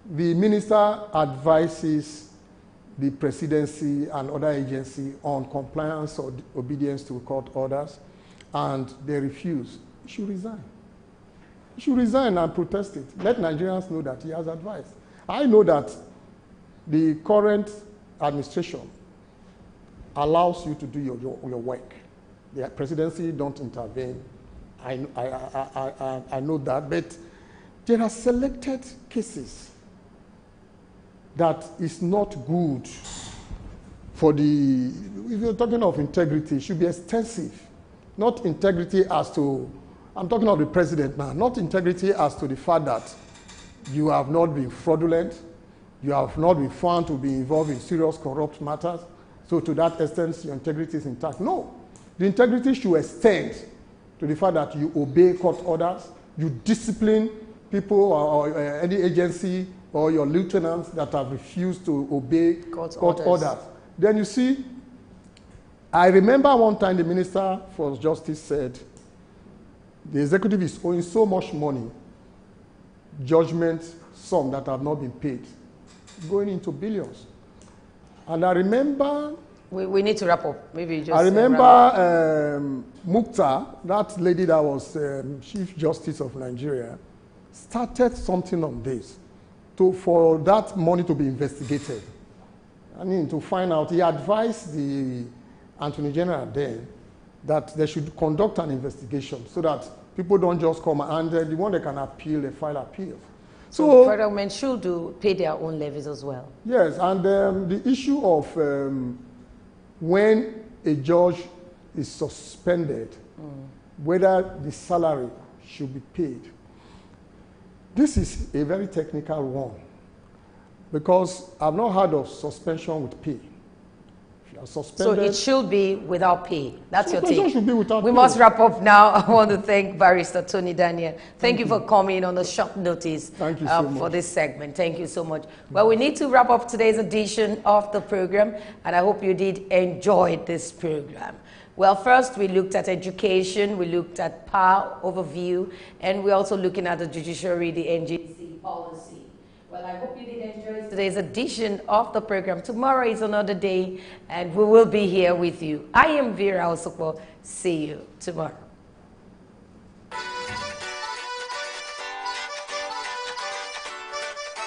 the minister advises the presidency and other agency on compliance or obedience to court orders and they refuse, he should resign. He should resign and protest it. Let Nigerians know that he has advised. I know that the current administration allows you to do your work. The presidency don't intervene. I know that, but there are selected cases that is not good for the, if you're talking of integrity, it should be extensive. Not integrity as to, I'm talking of the president now, not integrity as to the fact that you have not been fraudulent, you have not been found to be involved in serious corrupt matters, so to that extent your integrity is intact. No, the integrity should extend to the fact that you obey court orders, you discipline people or any agency or your lieutenants that have refused to obey court orders. Then you see, I remember one time the Minister for Justice said, the executive is owing so much money, judgment sum that have not been paid, going into billions. And I remember... We need to wrap up. Maybe just... I remember Mukhtar, that lady that was Chief Justice of Nigeria, started something on this for that money to be investigated. I mean, to find out, he advised the Attorney General then that they should conduct an investigation so that people don't just come and the one that can appeal, they file appeals. So federal government should pay their own levies as well. Yes, and the issue of when a judge is suspended, whether the salary should be paid. This is a very technical one because I've not heard of suspension with pay. If you are suspended, so it should be without pay. That's your take. Should be without we pay. Must wrap up now. I want to thank Barrister Tony Daniel. Thank you for coming on a short notice for this segment. Thank you so much. Well, we need to wrap up today's edition of the program, and I hope you did enjoy this program. Well, first we looked at education, we looked at power overview, and we're also looking at the judiciary, the NJC policy. Well, I hope you did enjoy today's edition of the program. Tomorrow is another day, and we will be here with you. I am Vera Osokpo. See you tomorrow.